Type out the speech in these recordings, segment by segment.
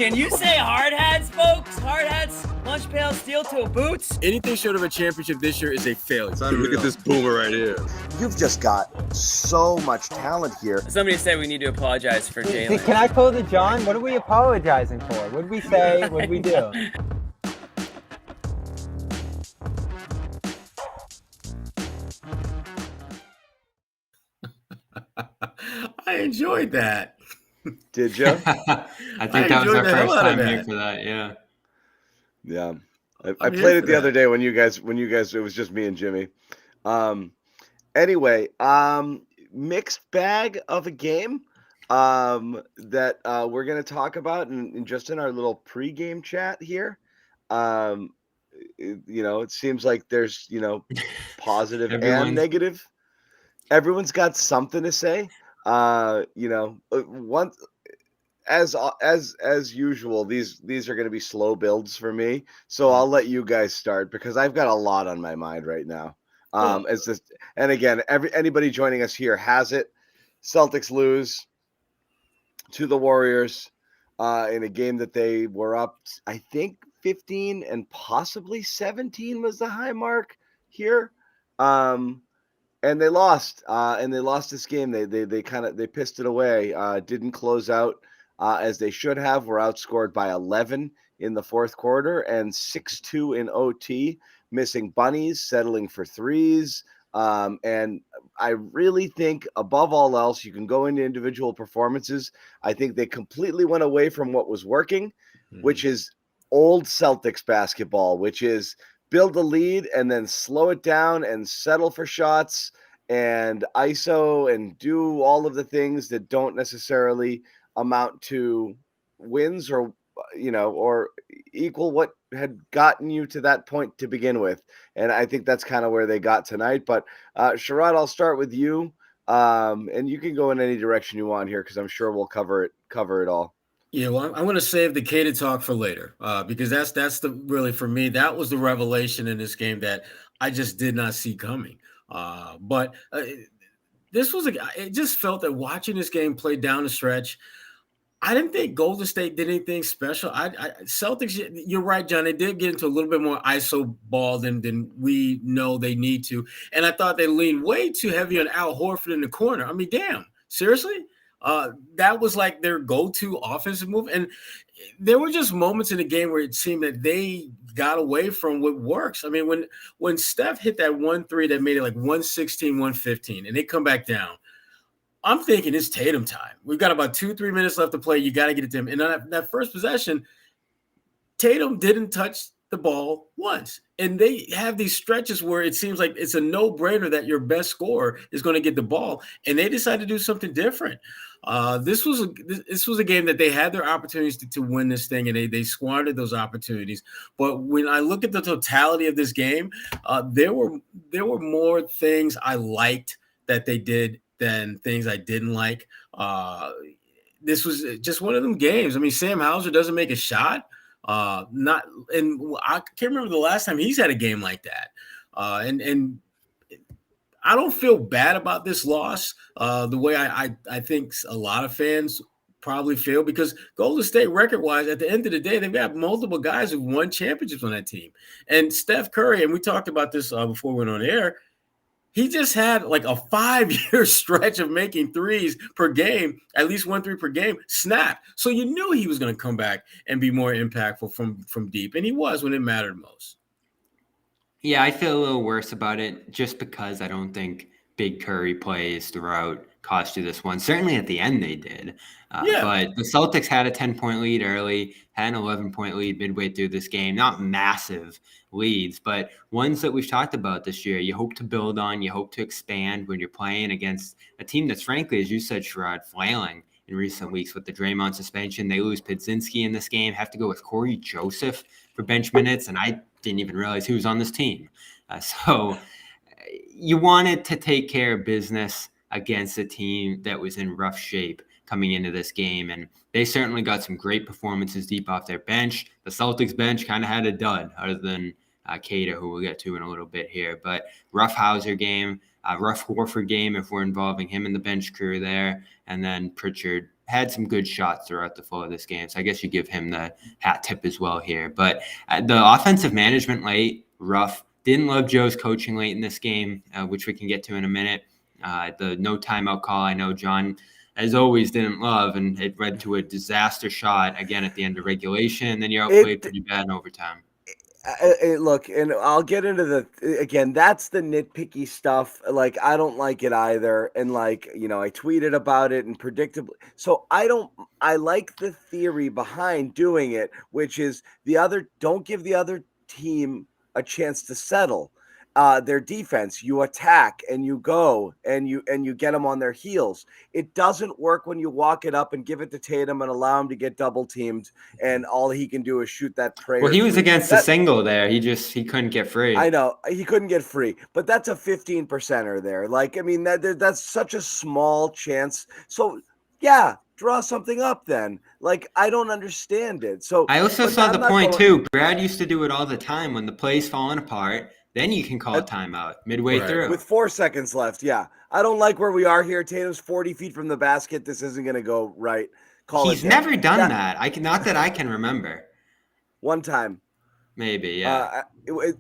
Can you say hard hats, folks? Hard hats, lunch pails, steel-toe boots? Anything short of a championship this year is a failure. Look at this boomer right here. You've just got so much talent here. Somebody said we need to apologize for Jalen. Can I quote the John? What are we apologizing for? What did we say? What did we do? I enjoyed that. Did you? I think that was our first time here for that. Yeah. Yeah. I played it the other day when you guys, it was just me and Jimmy. Anyway, mixed bag of a game that we're going to talk about and just in our little pregame chat here. It seems like there's, positive and negative. Everyone's got something to say. One as usual, these are going to be slow builds for me. So I'll let you guys start because I've got a lot on my mind right now. And again, anybody joining us here has it. Celtics lose to the Warriors in a game that they were up, I think 15 and possibly 17 was the high mark here. And they lost. And they lost this game. They pissed it away. Didn't close out as they should have. Were outscored by 11 in the fourth quarter and 6-2 in OT, missing bunnies, settling for threes. And I really think above all else, you can go into individual performances. I think they completely went away from what was working, which is old Celtics basketball, which is build the lead and then slow it down and settle for shots and ISO and do all of the things that don't necessarily amount to wins or equal what had gotten you to that point to begin with. And I think that's kind of where they got tonight. But Sherrod, I'll start with you. And you can go in any direction you want here because I'm sure we'll cover it all. Yeah, well, I'm going to save the Cater talk for later because that's really for me, that was the revelation in this game that I just did not see coming. But this was it just felt that watching this game play down the stretch, I didn't think Golden State did anything special. Celtics, you're right, John. They did get into a little bit more ISO ball than we know they need to. And I thought they leaned way too heavy on Al Horford in the corner. I mean, damn, seriously? That was like their go-to offensive move. And there were just moments in the game where it seemed that they got away from what works. I mean, when Steph hit that 1-3 that made it like 116, 115, and they come back down, I'm thinking it's Tatum time. We've got about 2-3 minutes left to play. You got to get it to him. And on that first possession, Tatum didn't touch the ball once. And they have these stretches where it seems like it's a no-brainer that your best scorer is going to get the ball. And they decided to do something different. This was a game that they had their opportunities to win this thing, and they squandered those opportunities. But when I look at the totality of this game, there were more things I liked that they did than things I didn't like. This was just one of them games. I mean, Sam Hauser doesn't make a shot. I can't remember the last time he's had a game like that. And I don't feel bad about this loss the way I think a lot of fans probably feel, because Golden State record-wise, at the end of the day, they've got multiple guys who've won championships on that team. And Steph Curry, and we talked about this before we went on air, he just had like a 5-year stretch of making threes per game, at least 1 3 per game, snapped. So you knew he was going to come back and be more impactful from deep. And he was when it mattered most. Yeah, I feel a little worse about it just because I don't think big Curry plays throughout cost you this one. Certainly at the end they did. But the Celtics had a 10-point lead early, had an 11-point lead midway through this game. Not massive leads, but ones that we've talked about this year. You hope to build on, you hope to expand when you're playing against a team that's, frankly, as you said, Sherrod, flailing in recent weeks with the Draymond suspension. They lose Podzinski in this game, have to go with Corey Joseph for bench minutes, and I didn't even realize he was on this team. So you wanted to take care of business against a team that was in rough shape coming into this game. And they certainly got some great performances deep off their bench. The Celtics bench kind of had a dud other than Cater, who we'll get to in a little bit here. But rough Hauser game, rough Horford game if we're involving him in the bench crew there. And then Pritchard had some good shots throughout the flow of this game. So I guess you give him the hat tip as well here. But the offensive management late, rough. Didn't love Joe's coaching late in this game, which we can get to in a minute. The no timeout call, I know John, as always, didn't love, and it led to a disaster shot again at the end of regulation. And then you outplayed pretty bad in overtime. Look, and I'll get into again, that's the nitpicky stuff. Like, I don't like it either. And like, I tweeted about it and predictably. So I like the theory behind doing it, which is don't give the other team a chance to settle their defense. You attack and you go and you get them on their heels. It doesn't work when you walk it up and give it to Tatum and allow him to get double teamed and all he can do is shoot that prayer. Well, he was against the single there. He couldn't get free. I know he couldn't get free, but that's a 15%er there. Like, I mean, that's such a small chance. So yeah, draw something up then. Like, I don't understand it. So I also saw the point too. Brad used to do it all the time when the play's falling apart. Then you can call a timeout midway through. With 4 seconds left, yeah. I don't like where we are here. Tatum's 40 feet from the basket. This isn't going to go right. He's never done that. Not that I can remember. One time. Maybe, yeah.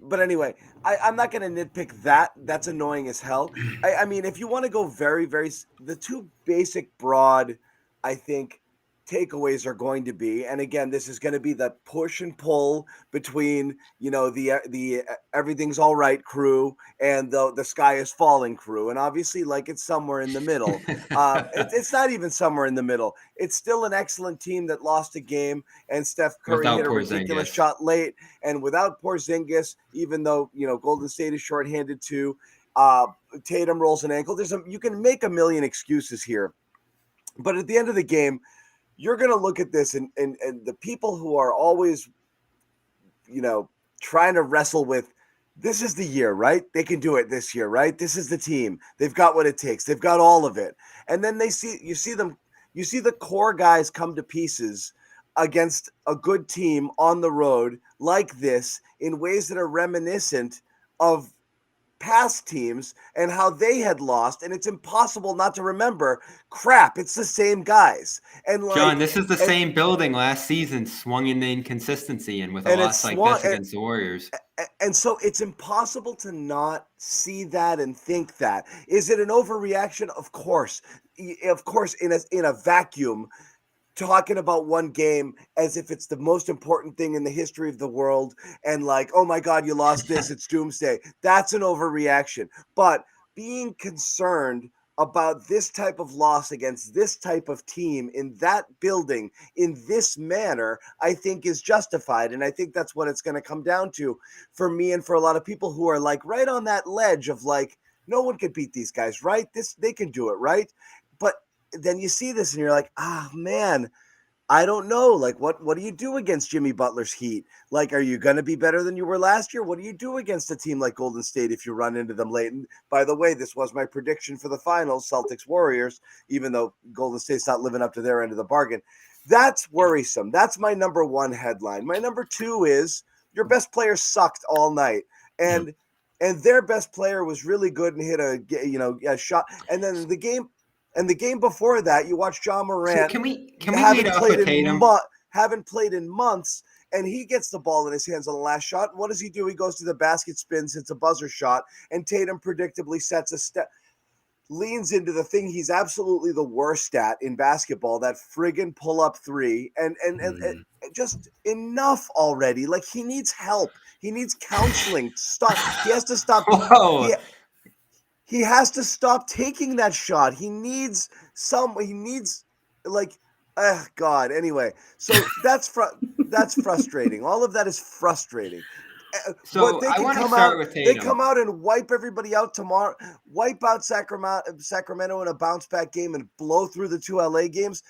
But anyway, I'm not going to nitpick that. That's annoying as hell. I mean, if you want to go very, very – the two basic broad, I think, takeaways are going to be, and again, this is going to be the push and pull between the everything's all right crew and the sky is falling crew, and obviously, like, it's somewhere in the middle. It's not even somewhere in the middle. It's still an excellent team that lost a game, and Steph Curry hit a ridiculous shot late, and without Porzingis, even though Golden State is shorthanded too, Tatum rolls an ankle. You can make a million excuses here, but at the end of the game, you're going to look at this and the people who are always, trying to wrestle with, this is the year, right? They can do it this year, right? This is the team. They've got what it takes. They've got all of it. And then you see the core guys come to pieces against a good team on the road like this in ways that are reminiscent of past teams and how they had lost, and it's impossible not to remember. Crap, it's the same guys. And like, John, this is the same building last season swung in the inconsistency and with a loss like this against the Warriors. And so it's impossible to not see that and think that. Is it an overreaction? Of course, in a vacuum, talking about one game as if it's the most important thing in the history of the world and like, oh my God, you lost this, it's doomsday. That's an overreaction. But being concerned about this type of loss against this type of team in that building in this manner, I think is justified. And I think that's what it's going to come down to for me and for a lot of people who are like right on that ledge of like, no one could beat these guys, right? They can do it, right? But then you see this and you're like, man, I don't know. Like, what do you do against Jimmy Butler's Heat? Like, are you going to be better than you were last year? What do you do against a team like Golden State if you run into them late? And by the way, this was my prediction for the finals, Celtics Warriors, even though Golden State's not living up to their end of the bargain. That's worrisome. That's my number one headline. My number two is your best player sucked all night. And their best player was really good and hit a shot. And then the game before that, you watch John Morant. So can we lead off with Tatum? Haven't played in months, and he gets the ball in his hands on the last shot. What does he do? He goes to the basket, spins, hits a buzzer shot, and Tatum predictably sets a step, leans into the thing he's absolutely the worst at in basketball, that friggin' pull-up three, and just enough already. Like, he needs help. He needs counseling. Stop. He has to stop. Whoa. He has to stop taking that shot. He needs God. Anyway, so that's frustrating. All of that is frustrating. So I want to start with Tatum. They come out and wipe everybody out tomorrow, wipe out Sacramento in a bounce back game and blow through the two LA games.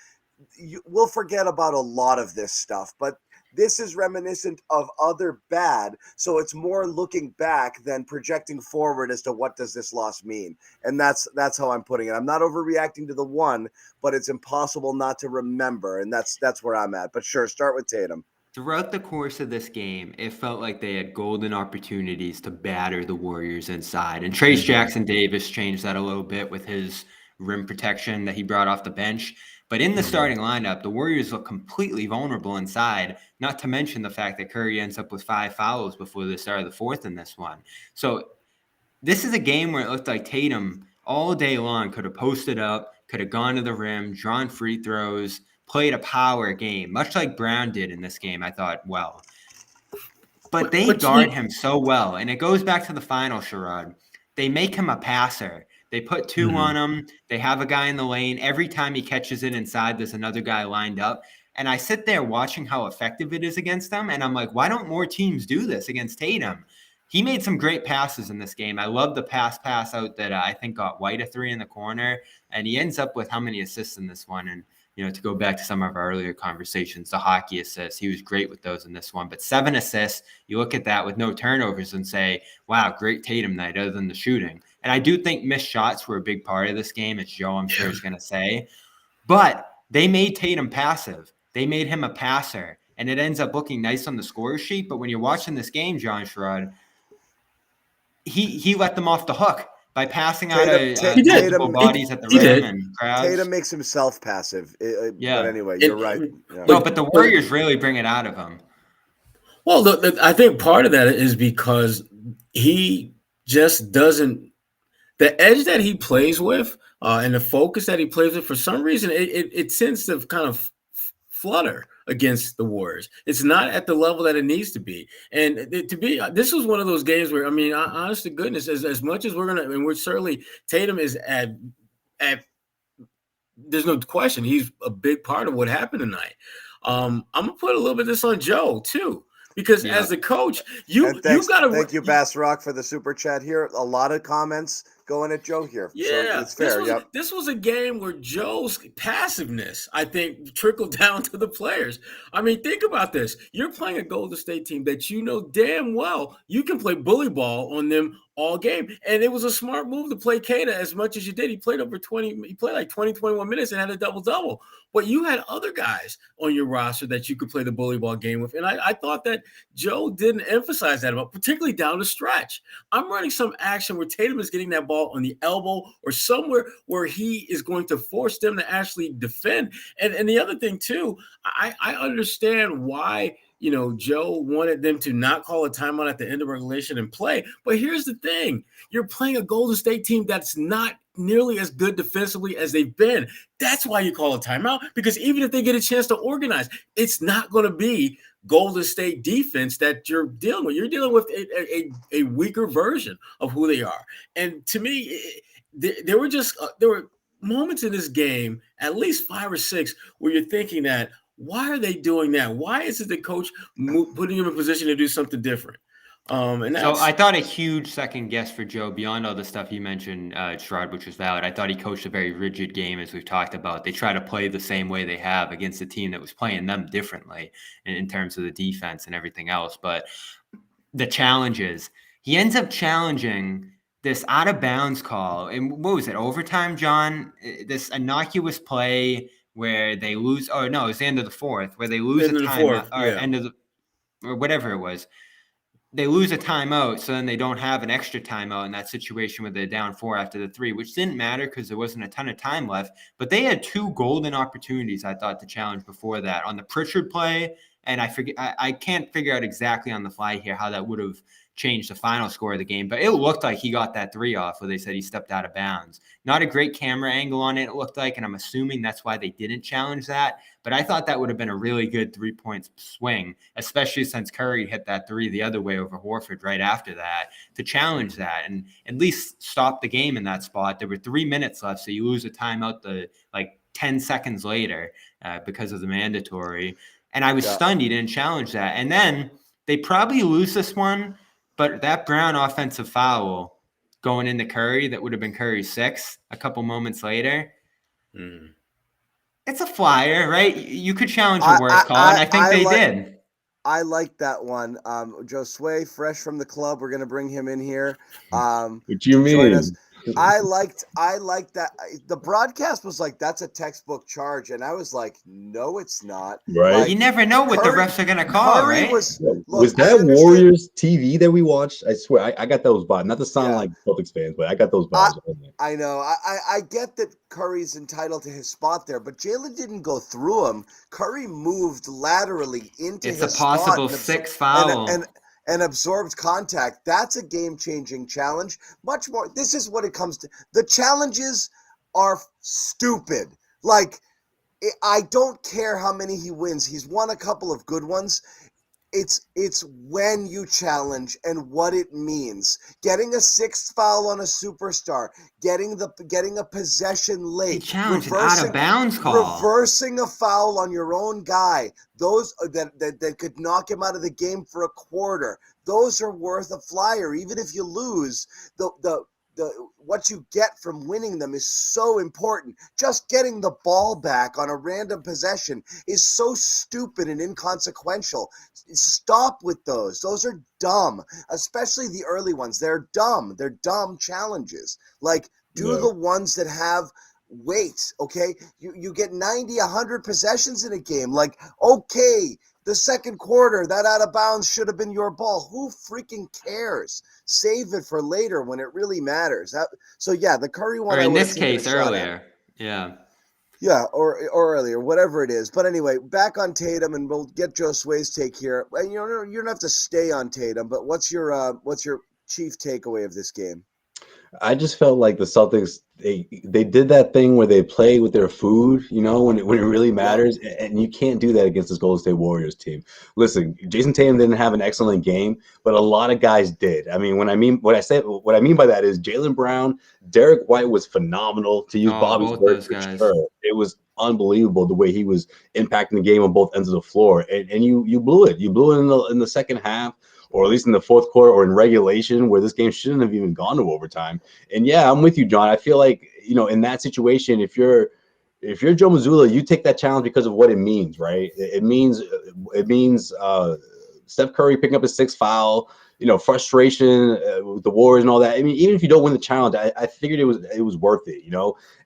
We'll forget about a lot of this stuff, but this is reminiscent of other bad, so it's more looking back than projecting forward as to what does this loss mean. And that's how I'm putting it. I'm not overreacting to the one, but it's impossible not to remember, and that's where I'm at. But sure, start with Tatum. Throughout the course of this game, it felt like they had golden opportunities to batter the Warriors inside. And Trace Jackson Davis changed that a little bit with his rim protection that he brought off the bench. But in the starting lineup, the Warriors look completely vulnerable inside, not to mention the fact that Curry ends up with 5 fouls before the start of the fourth in this one. So this is a game where it looked like Tatum all day long could have posted up, could have gone to the rim, drawn free throws, played a power game, much like Brown did in this game, I thought, well. But they guard him so well. And it goes back to the final, Sherrod. They make him a passer. They put 2 on him. They have a guy in the lane. Every time he catches it inside, there's another guy lined up. And I sit there watching how effective it is against them. And I'm like, why don't more teams do this against Tatum? He made some great passes in this game. I love the pass out that I think got White a 3 in the corner. And he ends up with how many assists in this one? And, to go back to some of our earlier conversations, the hockey assists, he was great with those in this one. But 7 assists, you look at that with no turnovers and say, wow, great Tatum night other than the shooting. And I do think missed shots were a big part of this game, as Joe, I'm sure, is going to say. But they made Tatum passive. They made him a passer. And it ends up looking nice on the score sheet. But when you're watching this game, John Sherrod, he let them off the hook by passing out multiple bodies at the rim and crowds. Tatum makes himself passive. But anyway, you're right. Yeah. No, but the Warriors really bring it out of him. Well, I think part of that is because he just doesn't – the edge that he plays with and the focus that he plays with, for some reason, it tends to kind of flutter against the Warriors. It's not at the level that it needs to be. And this was one of those games where, honest to goodness, as much as we're going to – and we're certainly – Tatum is at there's no question he's a big part of what happened tonight. I'm going to put a little bit of this on Joe, too. Because as the coach, you've got to – Thank you, Bass Rock, for the super chat here. A lot of comments going at Joe here. Yeah, so it's fair. This was a game where Joe's passiveness, I think, trickled down to the players. Think about this. You're playing a Golden State team that you know damn well you can play bully ball on them all game. And it was a smart move to play Keita as much as you did. He played like 20, 21 minutes and had a double-double. But you had other guys on your roster that you could play the bully ball game with. And I thought that Joe didn't emphasize that about, particularly down the stretch. I'm running some action where Tatum is getting that ball on the elbow or somewhere where he is going to force them to actually defend. And the other thing, too, I understand why Joe wanted them to not call a timeout at the end of regulation and play. But here's the thing. You're playing a Golden State team that's not nearly as good defensively as they've been. That's why you call a timeout, because even if they get a chance to organize, it's not going to be Golden State defense that you're dealing with. You're dealing with a weaker version of who they are. And to me, there were moments in this game, at least 5 or 6, where you're thinking that, why are they doing that? Why is it the coach putting him in a position to do something different? So I thought a huge second guess for Joe, beyond all the stuff you mentioned, Sherrod, which was valid. I thought he coached a very rigid game, as we've talked about. They try to play the same way they have against a team that was playing them differently in terms of the defense and everything else. But the challenges, he ends up challenging this out of bounds call. And what was it, overtime, John? This innocuous play where they lose. Oh no, it was the end of the fourth, where they lose a timeout, or whatever it was. They lose a timeout, so then they don't have an extra timeout in that situation where they're down 4 after the 3, which didn't matter because there wasn't a ton of time left. But they had 2 golden opportunities, I thought, to challenge before that. On the Pritchard play, and I can't figure out exactly on the fly here how that would have changed the final score of the game, but it looked like he got that 3 off where they said he stepped out of bounds. Not a great camera angle on it, it looked like, and I'm assuming that's why they didn't challenge that. But I thought that would have been a really good 3-point swing, especially since Curry hit that 3 the other way over Horford right after that, to challenge that and at least stop the game in that spot. There were 3 minutes left, so you lose a timeout 10 seconds later because of the mandatory. And I was stunned he didn't challenge that. And then they probably lose this one, but that Brown offensive foul going into Curry, that would have been Curry's 6th a couple moments later. It's a flyer, right? You could challenge a worse call, and I think they did. I like that one. Josue, fresh from the club. We're going to bring him in here. What do you mean? I liked that. The broadcast was like, "That's a textbook charge," and I was like, "No, it's not." Right. Like, You never know what the refs are gonna call, Curry right? Was that Warriors TV that we watched? I swear, I got those vibes. Not to sound like Celtics fans, but I got those vibes. I know. I get that Curry's entitled to his spot there, but Jalen didn't go through him. Curry moved laterally into his spot. It's a possible sixth foul. And absorbed contact. That's a game-changing challenge. Much more. This is what it comes to. The challenges are stupid. Like, I don't care how many he wins. He's won a couple of good ones. It's when you challenge and what it means. Getting a sixth foul on a superstar, getting a possession late, he challenged an out of bounds call, reversing a foul on your own guy. Those that could knock him out of the game for a quarter. Those are worth a flyer, even if you lose. The what you get from winning them is so important. Just getting the ball back on a random possession is so stupid and inconsequential. Stop with those. Those are dumb, especially the early ones. They're dumb. They're dumb challenges. Like, do the ones that have weight, okay? You get 90, 100 possessions in a game. Like, okay, the second quarter, that out of bounds should have been your ball. Who freaking cares? Save it for later when it really matters. The Curry one. Or in this case, earlier. Yeah. Yeah, or earlier, whatever it is. But anyway, back on Tatum, and we'll get Josue's take here. And you don't have to stay on Tatum, but what's your chief takeaway of this game? I just felt like the Celtics, they did that thing where they play with their food, when it really matters, and you can't do that against this Golden State Warriors team. Listen, Jason Tatum didn't have an excellent game, but a lot of guys did. I mean, what I mean by that is Jaylen Brown, Derek White was phenomenal, to use Bobby's word for sure. It was unbelievable the way he was impacting the game on both ends of the floor, and you blew it. You blew it in the second half, or at least in the fourth quarter, or in regulation, where this game shouldn't have even gone to overtime. And yeah, I'm with you, John. I feel like, in that situation, if you're Joe Mazzulla, you take that challenge because of what it means, right? It means Steph Curry picking up his sixth foul, frustration with the Warriors and all that. I mean, even if you don't win the challenge, I figured it was worth it,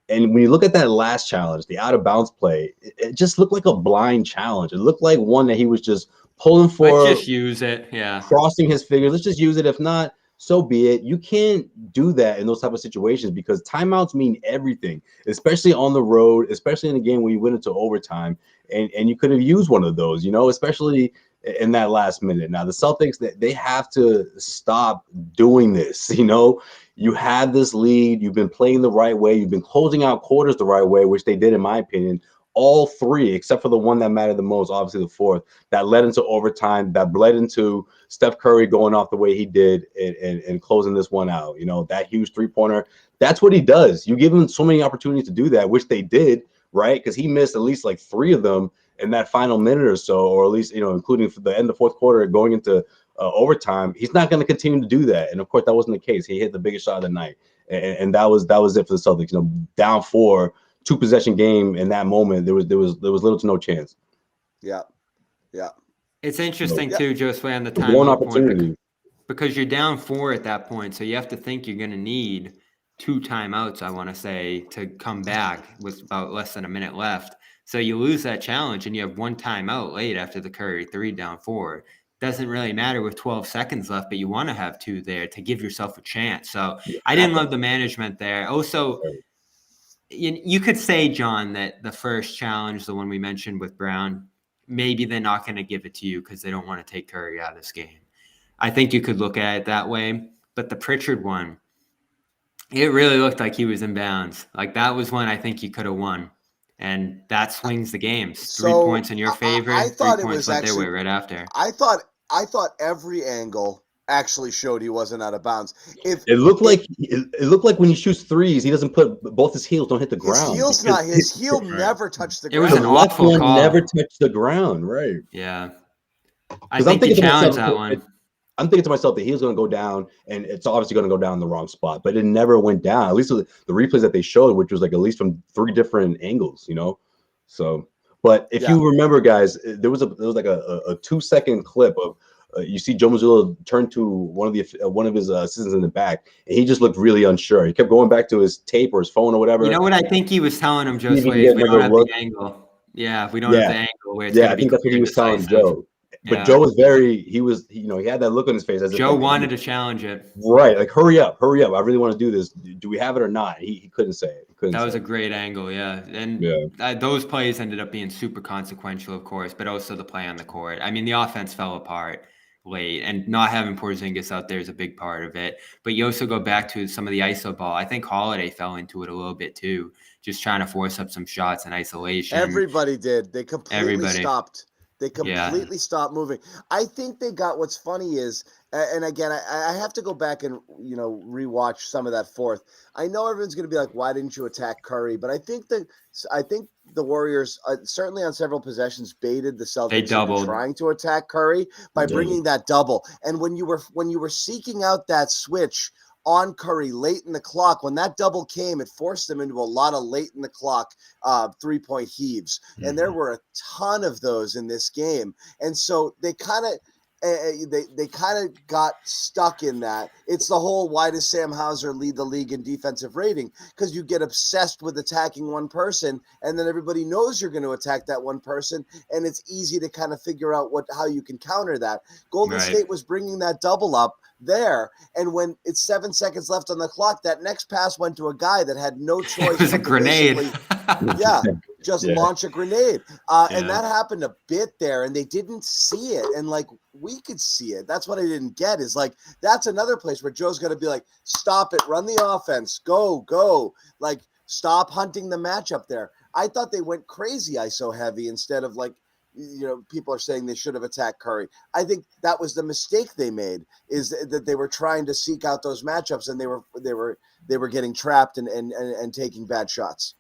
And when you look at that last challenge, the out of bounds play, it just looked like a blind challenge. It looked like one that he was just pulling for. Let's just use it. Yeah. Crossing his fingers. Let's just use it. If not, so be it. You can't do that in those type of situations because timeouts mean everything, especially on the road, especially in a game where you went into overtime, and you could have used one of those, especially in that last minute. Now the Celtics, they have to stop doing this. You had this lead. You've been playing the right way. You've been closing out quarters the right way, which they did, in my opinion. All three, except for the one that mattered the most, obviously the fourth, that led into overtime, that bled into Steph Curry going off the way he did and closing this one out. That huge three-pointer, that's what he does. You give him so many opportunities to do that, which they did, right? Because he missed at least like three of them in that final minute or so, or at least, including for the end of the fourth quarter going into overtime. He's not going to continue to do that. And of course, that wasn't the case. He hit the biggest shot of the night. And that was it for the Celtics, down 4, 2-possession game. In that moment, there was little to no chance. Yeah. It's interesting too, Josue, on the one timeout opportunity point, because you're down 4 at that point, so you have to think you're going to need 2 timeouts, I want to say, to come back with about less than a minute left. So you lose that challenge, and you have 1 timeout late after the Curry 3 down 4. Doesn't really matter with 12 seconds left, but you want to have 2 there to give yourself a chance. So I didn't love the management there. Also, you could say, John, that the first challenge, the one we mentioned with Brown, maybe they're not going to give it to you because they don't want to take Curry out of this game. I think you could look at it that way. But the Pritchard one, it really looked like he was in bounds. Like, that was one I think you could have won. And that swings the games. 3 points in your favor. I thought 3 points went their way right after. I thought every angle actually showed he wasn't out of bounds. It looked like when he shoots threes, he doesn't put both his heels don't hit the ground. His heel never touched the ground. It was an awful call. Never touched the ground, right? Yeah. I think you challenged that one. I'm thinking to myself that he was going to go down, and it's obviously going to go down in the wrong spot, but it never went down. At least the replays that they showed, which was like at least from 3 different angles, So, but if you remember, guys, there was like a 2-second clip you see Joe Mazzulla turn to one of his assistants in the back, and he just looked really unsure. He kept going back to his tape or his phone or whatever. You know what I think he was telling him, Josue, is we don't have the angle. Yeah, if we don't have the angle where it's going to be I think that's what he was telling Joe. But Joe was he had that look on his face as Joe wanted to challenge it. Right, like hurry up. I really want to do this. Do we have it or not? He couldn't say it. That was a great angle, yeah. And those plays ended up being super consequential, of course, but also the play on the court. I mean, the offense fell apart late, and not having Porzingis out there is a big part of it. But you also go back to some of the ISO ball. I think Holiday fell into it a little bit too, just trying to force up some shots in isolation. Everybody did. They completely stopped. They completely stopped moving. I think they got what's funny is, and again, I have to go back and, rewatch some of that fourth. I know everyone's going to be like, why didn't you attack Curry? But I think the Warriors, certainly on several possessions, baited the Celtics into trying to attack Curry by bringing that double. And when you were seeking out that switch on Curry late in the clock, when that double came, it forced them into a lot of late in the clock 3-point heaves. Mm-hmm. And there were a ton of those in this game. And so they kind of got stuck in that. It's the whole, why does Sam Hauser lead the league in defensive rating? Because you get obsessed with attacking one person, and then everybody knows you're going to attack that one person, and it's easy to kind of figure out how you can counter that. Golden State was bringing that double up there, and when it's 7 seconds left on the clock, that next pass went to a guy that had no choice. It was a grenade. Launch a grenade. And that happened a bit there, and they didn't see it. And we could see it. That's what I didn't get is that's another place where Joe's going to be like, stop it, run the offense, go. Stop hunting the matchup there. I thought they went crazy ISO heavy instead of people are saying they should have attacked Curry. I think that was the mistake they made, is that they were trying to seek out those matchups, and they were getting trapped and taking bad shots.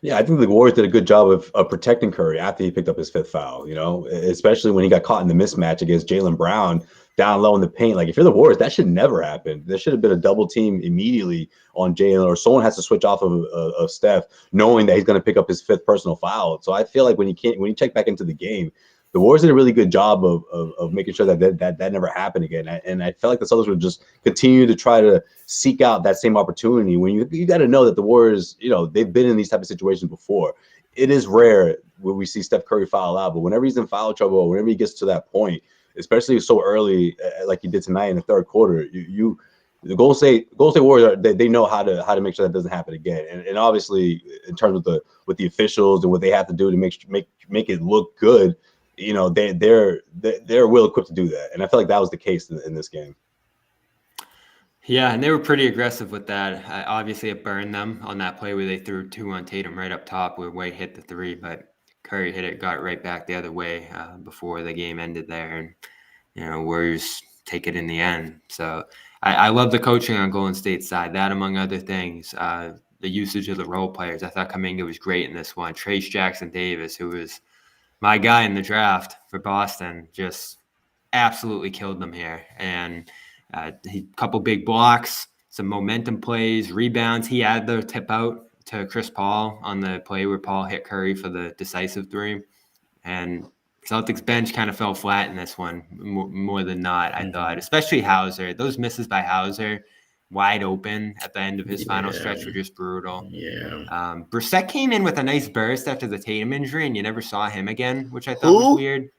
Yeah, I think the Warriors did a good job of protecting Curry after he picked up his fifth foul, especially when he got caught in the mismatch against Jaylen Brown down low in the paint. If you're the Warriors, that should never happen. There should have been a double team immediately on Jaylen, or someone has to switch off of Steph, knowing that he's going to pick up his fifth personal foul. So I feel like when you check back into the game, the Warriors did a really good job of making sure that never happened again. And I felt like the Celtics would just continue to try to seek out that same opportunity. When you got to know that the Warriors, they've been in these type of situations before. It is rare when we see Steph Curry foul out, but whenever he's in foul trouble, or whenever he gets to that point, especially so early, like he did tonight in the third quarter, the Golden State Warriors they know how to make sure that doesn't happen again. And obviously, in terms of with the officials and what they have to do to make it look good, they're well equipped to do that. And I feel like that was the case in this game. Yeah, and they were pretty aggressive with that. Obviously, it burned them on that play where they threw two on Tatum right up top where White hit the three, but Curry hit it, got it right back the other way before the game ended there. And, Warriors take it in the end. So I love the coaching on Golden State's side, that among other things. The usage of the role players. I thought Kuminga was great in this one. Trace Jackson-Davis, who was my guy in the draft for Boston, just absolutely killed them here. And a couple big blocks, some momentum plays, rebounds. He had the tip out to Chris Paul on the play where Paul hit Curry for the decisive three. And Celtics bench kind of fell flat in this one more than not, I thought, especially Hauser. Those misses by Hauser, wide open at the end of his final stretch, were just brutal. Yeah. Brissett came in with a nice burst after the Tatum injury, and you never saw him again, which I thought was weird.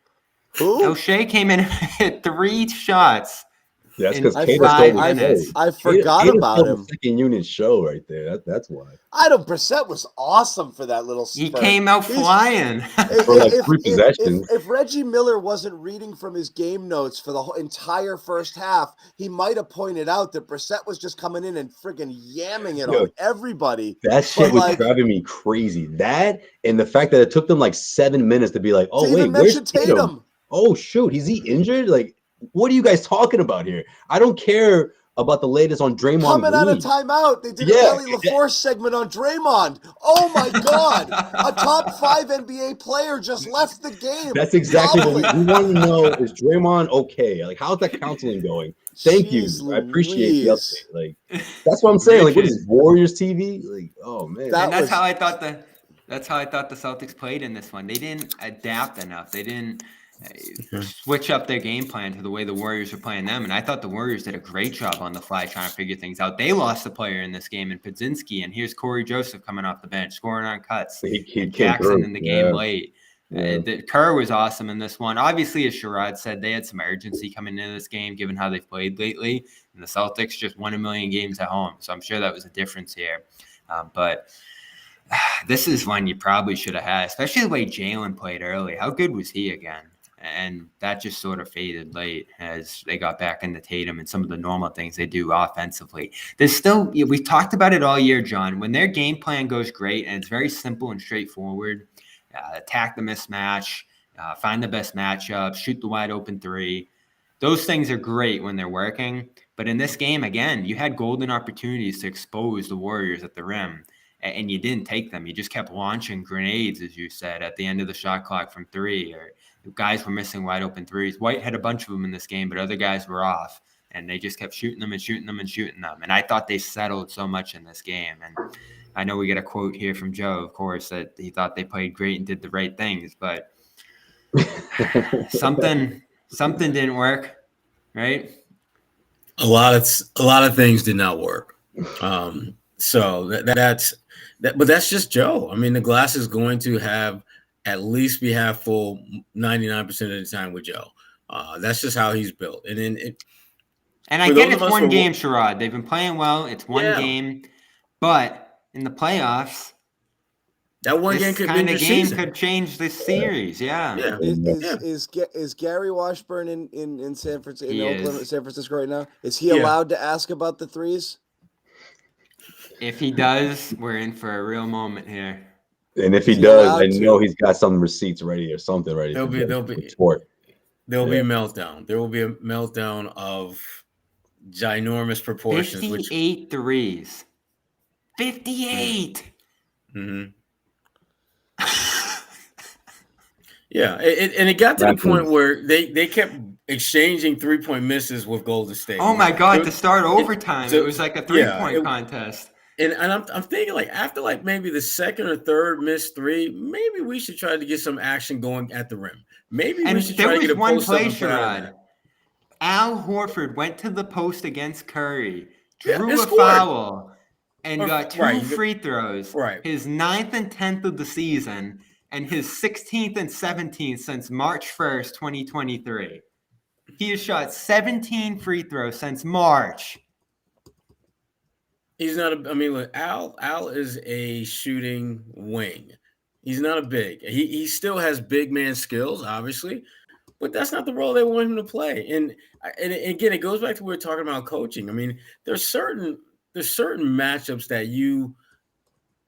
O'Shea came in and hit 3 shots. Yeah, that's because I forgot about him. Second unit show right there. That's why. Brissett was awesome for that little spurt. He came out flying. For 3 possessions. If Reggie Miller wasn't reading from his game notes for the whole entire first half, he might have pointed out that Brissett was just coming in and friggin' yamming it on everybody. That shit was driving me crazy. That and the fact that it took them 7 minutes to be like, oh wait, where's Tatum? Oh shoot, is he injured? What are you guys talking about here? I don't care about the latest on Draymond coming out of timeout. They did a Kelly LaForce segment on Draymond. Oh my God. A top 5 NBA player just left the game. That's exactly what we want to know. Is Draymond okay? How's that counseling going? Thank you. I appreciate the update. That's what I'm saying. What is this, Warriors TV? Oh man. That's how I thought the Celtics played in this one. They didn't adapt enough. They didn't switch up their game plan to the way the Warriors are playing them. And I thought the Warriors did a great job on the fly trying to figure things out. They lost a player in this game in Podzinski, and here's Corey Joseph coming off the bench, scoring on cuts. He Jackson in the game late. Yeah. Kerr was awesome in this one. Obviously, as Sherrod said, they had some urgency coming into this game, given how they've played lately. And the Celtics just won a million games at home. So I'm sure that was a difference here. But this is one you probably should have had, especially the way Jalen played early. How good was he again? And that just sort of faded late as they got back into Tatum and some of the normal things they do offensively. There's still, we've talked about it all year, John. When their game plan goes great and it's very simple and straightforward, attack the mismatch, find the best matchup, shoot the wide open three. Those things are great when they're working. But in this game, again, you had golden opportunities to expose the Warriors at the rim, and you didn't take them. You just kept launching grenades, as you said, at the end of the shot clock from three, or guys were missing wide open threes. White had a bunch of them in this game, but other guys were off, and they just kept shooting them and shooting them and shooting them. And I thought they settled so much in this game. And I know we get a quote here from Joe, of course, that he thought they played great and did the right things, but something didn't work, right? A lot of things did not work. So that's but that's just Joe. I mean, the glass is going to have at least be half full 99% of the time with Joe. That's just how he's built. And then I get it's one game, Sherrod. They've been playing well. It's one game, but in the playoffs, that one game could kind of game could change this series. Yeah. Is Gary Washburn in San Francisco, in Oakland, San Francisco right now? Is he allowed to ask about the threes? If he does, we're in for a real moment here. And if he does, I know he's got some receipts ready or something ready. There'll be a meltdown. There will be a meltdown of ginormous proportions. 58 threes. 58. Mm-hmm. Yeah, and it got to the point where they kept exchanging 3-point misses with Golden State. Oh my God! To start overtime, it was like a 3-point contest. And I'm thinking, like, after like maybe the second or third missed three, maybe we should try to get some action going at the rim. Maybe we should try to get a post up. Al Horford went to the post against Curry, drew a foul, and got two free throws. Right. His 9th and 10th of the season, and his 16th and 17th since March 1st, 2023. He has shot 17 free throws since March. He's not look, Al is a shooting wing. He's not a big. He still has big man skills, obviously, but that's not the role they want him to play. And again, it goes back to what we were talking about coaching. I mean, there's certain matchups that you,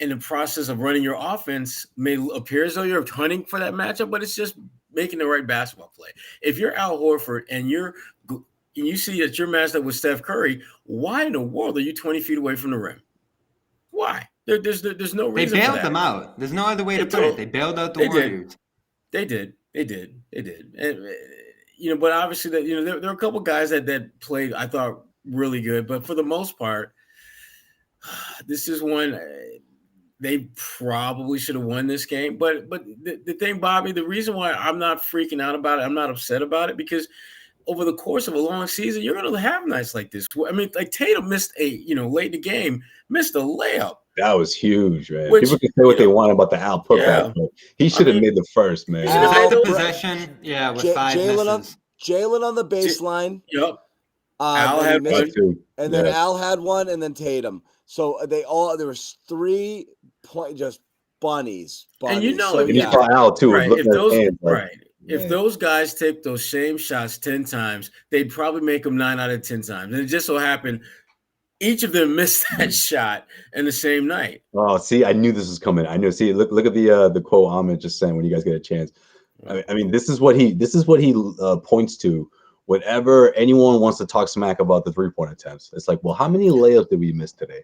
in the process of running your offense, may appear as though you're hunting for that matchup, but it's just making the right basketball play. If you're Al Horford and you see that you're matched up with Steph Curry, why in the world are you 20 feet away from the rim? Why? There's no reason. They bailed them out. There's no other way to put it. They bailed out the Warriors. They did. And but obviously that there are a couple guys that played, I thought, really good, but for the most part, this is one they probably should have won this game. But the thing, Bobby, the reason why I'm not freaking out about it, I'm not upset about it, because over the course of a long season, you're going to have nights like this. I mean, like Tatum missed late in the game, missed a layup. That was huge, man. People can say what they want about the Al putback, but he should have made the first, man. He should have had the possession, with 5 misses. Jalen on the baseline. Yep. Al had one, and then Al had one, and then Tatum. So there was 3 just bunnies. And you saw Al too. Right. If those guys take those same shots 10 times, they'd probably make them 9 out of 10 times. And it just so happened each of them missed that shot in the same night. Oh, see, I knew this was coming. I knew. See, look at the quote Ahmed just saying when you guys get a chance. I mean, this is what he points to whenever anyone wants to talk smack about the 3-point attempts. It's like, well, how many layups did we miss today?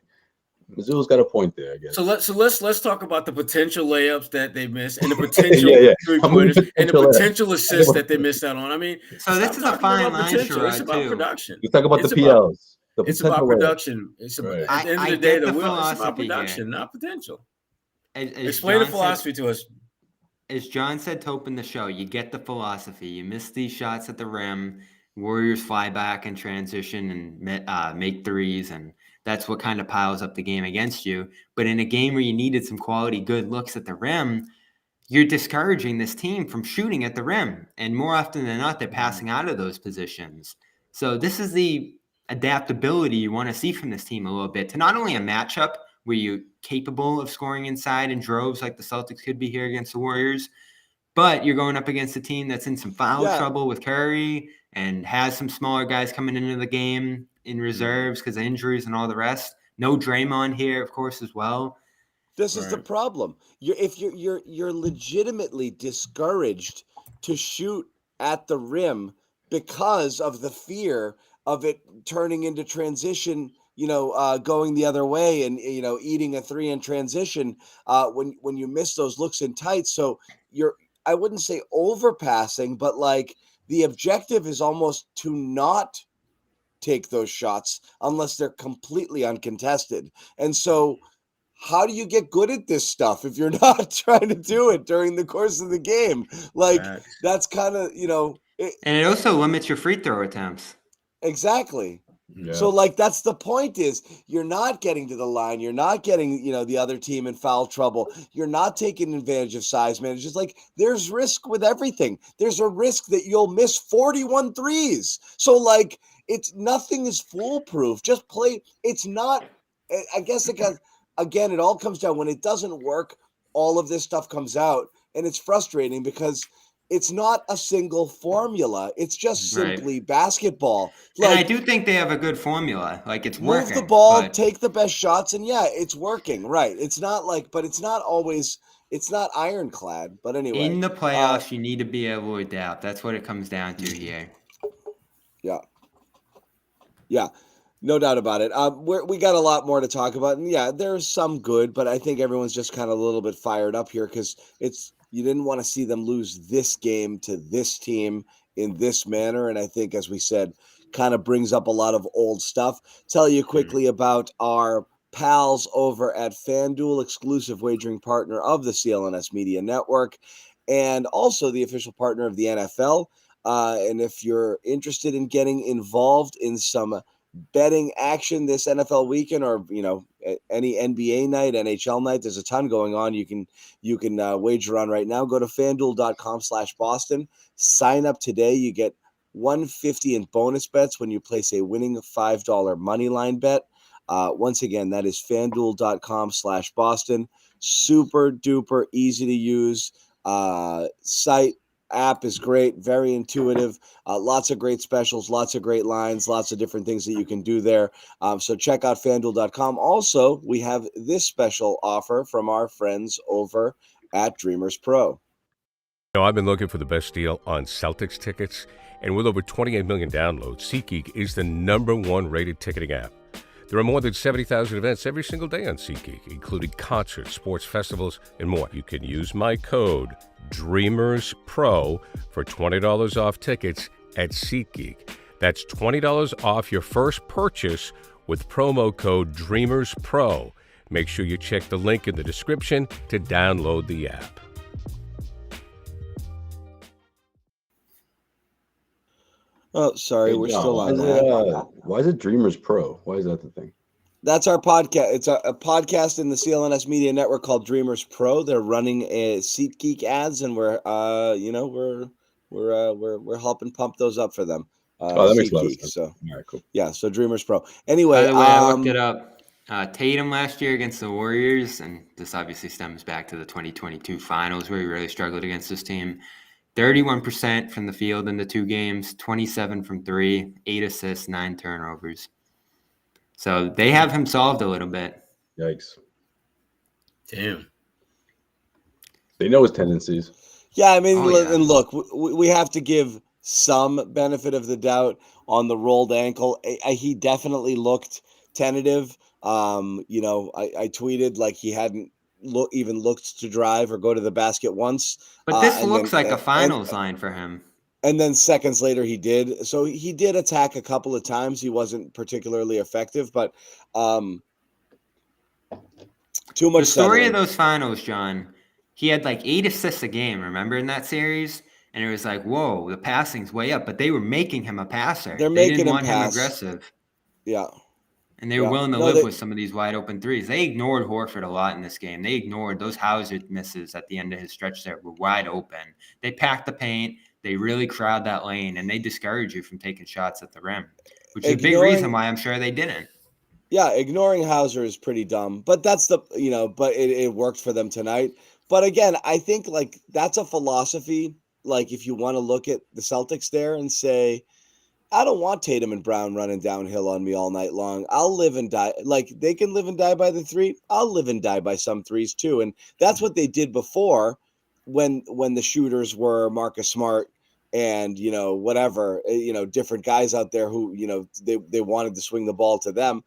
Mizzou's got a point there, I guess. So let's talk about the potential layups that they missed and the potential 3-pointers and the potential assists that they missed out on. I mean, so this is a fine line, Sherrod, it's about production. Let's talk about the PLs. It's about production. It's about, at the end of the day, it's about production, not potential. Explain the philosophy to us. as John said to open the show, you get the philosophy. You miss these shots at the rim. Warriors fly back in transition and make threes, and that's what kind of piles up the game against you. But in a game where you needed some quality, good looks at the rim, you're discouraging this team from shooting at the rim. And more often than not, they're passing out of those positions. So this is the adaptability you want to see from this team a little bit, to not only a matchup where you're capable of scoring inside in droves like the Celtics could be here against the Warriors, but you're going up against a team that's in some foul trouble with Curry and has some smaller guys coming into the game in reserves because of injuries and all the rest. No Draymond here, of course, as well. This is the problem. You're legitimately discouraged to shoot at the rim because of the fear of it turning into transition, going the other way and, eating a three in transition when you miss those looks in tight. So I wouldn't say overpassing, but like the objective is almost to not take those shots unless they're completely uncontested. And so how do you get good at this stuff if you're not trying to do it during the course of the game? Like that's kind of, and it also limits your free throw attempts. Exactly. Yeah. So like that's the point, is you're not getting to the line, you're not getting the other team in foul trouble, you're not taking advantage of size, man. It's just like there's risk with everything. There's a risk that you'll miss 41 threes. So like nothing is foolproof. Just play. It's not, I guess, because again, it all comes down when it doesn't work. All of this stuff comes out, and it's frustrating because it's not a single formula. It's just simply basketball. Like, and I do think they have a good formula. Like, it's working. Move the ball, take the best shots, and it's working. Right. It's not like, but it's not always, it's not ironclad. But anyway. In the playoffs, you need to be able to adapt. That's what it comes down to here. Yeah. Yeah. No doubt about it. We got a lot more to talk about. And there's some good, but I think everyone's just kind of a little bit fired up here because you didn't want to see them lose this game to this team in this manner. And I think, as we said, kind of brings up a lot of old stuff. Tell you quickly about our pals over at FanDuel, exclusive wagering partner of the CLNS Media Network, and also the official partner of the NFL. And if you're interested in getting involved in some betting action this NFL weekend, or any NBA night, NHL night, there's a ton going on. You can wager on right now. Go to FanDuel.com/Boston. Sign up today. You get $150 in bonus bets when you place a winning $5 money line bet. Once again, that is FanDuel.com/Boston. Super duper easy to use site. App is great, very intuitive, lots of great specials, lots of great lines, lots of different things that you can do there. So check out FanDuel.com. Also, we have this special offer from our friends over at Dreamers Pro. I've been looking for the best deal on Celtics tickets, and with over 28 million downloads, SeatGeek is the #1 rated ticketing app. There are more than 70,000 events every single day on SeatGeek, including concerts, sports festivals, and more. You can use my code DREAMERSPRO for $20 off tickets at SeatGeek. That's $20 off your first purchase with promo code DREAMERSPRO. Make sure you check the link in the description to download the app. Oh, sorry, we're still on that. Why is it Dreamers Pro? Why is that the thing? That's our podcast. It's a podcast in the CLNS Media Network called Dreamers Pro. They're running SeatGeek ads, and we're helping pump those up for them. That makes a lot of sense. So, all right, cool. Yeah, so Dreamers Pro. Anyway, by the way, I looked it up. Tatum last year against the Warriors, and this obviously stems back to the 2022 finals where he really struggled against this team. 31% from the field in the two games, 27 from three, 8 assists, 9 turnovers. So they have him solved a little bit. Yikes. Damn. They know his tendencies. Yeah, I mean, and look, we have to give some benefit of the doubt on the rolled ankle. He definitely looked tentative. I tweeted like he hadn't even looked to drive or go to the basket once. But this looks like a finals line for him. And then seconds later he did. So he did attack a couple of times. He wasn't particularly effective, but too much. The story of those finals, John, he had like 8 assists a game, remember, in that series? And it was like, whoa, the passing's way up. But they were making him a passer. They're They making didn't him want him pass. aggressive. Yeah. And they were Yeah. willing to No, live they- with some of these wide open threes. They ignored Horford a lot in this game. They ignored those Hauser misses at the end of his stretch there were wide open. They packed the paint. They really crowd that lane, and they discourage you from taking shots at the rim, which is a big reason why I'm sure they didn't. Yeah, ignoring Hauser is pretty dumb, but that's but it worked for them tonight. But again, I think like that's a philosophy. Like if you want to look at the Celtics there and say, I don't want Tatum and Brown running downhill on me all night long. I'll live and die. Like they can live and die by the three. I'll live and die by some threes too. And that's what they did before when the shooters were Marcus Smart and, whatever, different guys out there who, they wanted to swing the ball to them.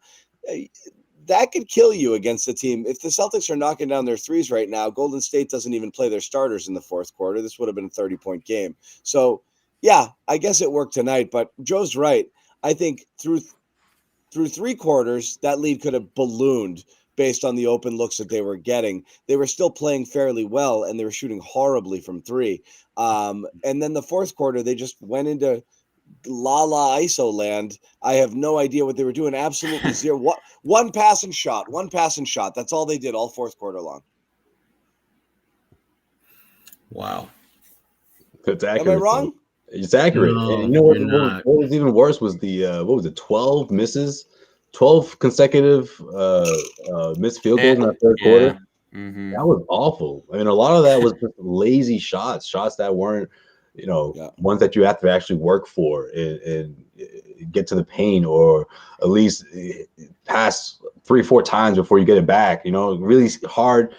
That could kill you against the team. If the Celtics are knocking down their threes right now, Golden State doesn't even play their starters in the fourth quarter. This would have been a 30-point game. So, yeah, I guess it worked tonight, but Joe's right. I think through 3 quarters, that lead could have ballooned based on the open looks that they were getting. They were still playing fairly well, and they were shooting horribly from 3. And then the fourth quarter, they just went into la ISO land. I have no idea what they were doing. Absolutely zero. One passing shot. That's all they did all fourth quarter long. Wow. That's accurate. Am I wrong? It's accurate. No, and you know what, you're what not. was even worse was the 12 misses, 12 consecutive missed field goals in that third quarter. Mm-hmm. That was awful. I mean, a lot of that was just lazy shots that weren't, ones that you have to actually work for and get to the paint, or at least pass 3-4 times before you get it back. Really hard,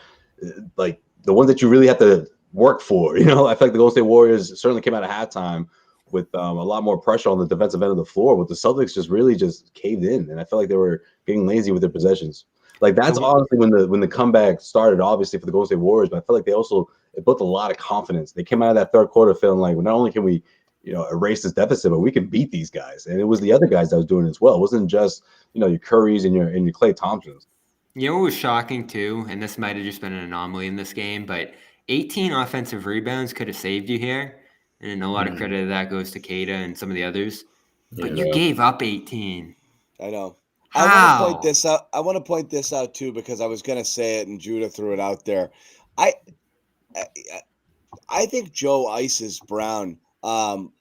like the ones that you really have to work for. I feel like the Golden State Warriors certainly came out of halftime with a lot more pressure on the defensive end of the floor, but the Celtics just really just caved in, and I felt like they were getting lazy with their possessions. Like that's honestly when the comeback started, obviously for the Golden State Warriors, but I feel like it built a lot of confidence. They came out of that third quarter feeling like, well, not only can we, erase this deficit, but we can beat these guys. And it was the other guys that was doing it as well. It wasn't just, your Currys and your Klay Thompsons. You know what was shocking too, and this might have just been an anomaly in this game, but 18 offensive rebounds could have saved you here. And a lot of credit of that goes to Keita and some of the others. But you gave up 18. I know. How? I want to point this out too, because I was going to say it and Judah threw it out there. I think Joe ices Brown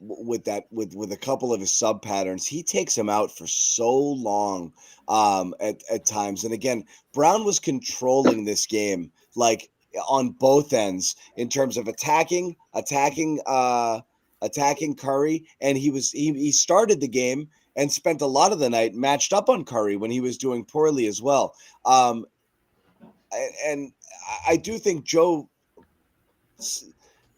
with a couple of his sub patterns. He takes him out for so long at times. And again, Brown was controlling this game like on both ends in terms of attacking Curry, and he started the game and spent a lot of the night matched up on Curry when he was doing poorly as well. And I do think Joe,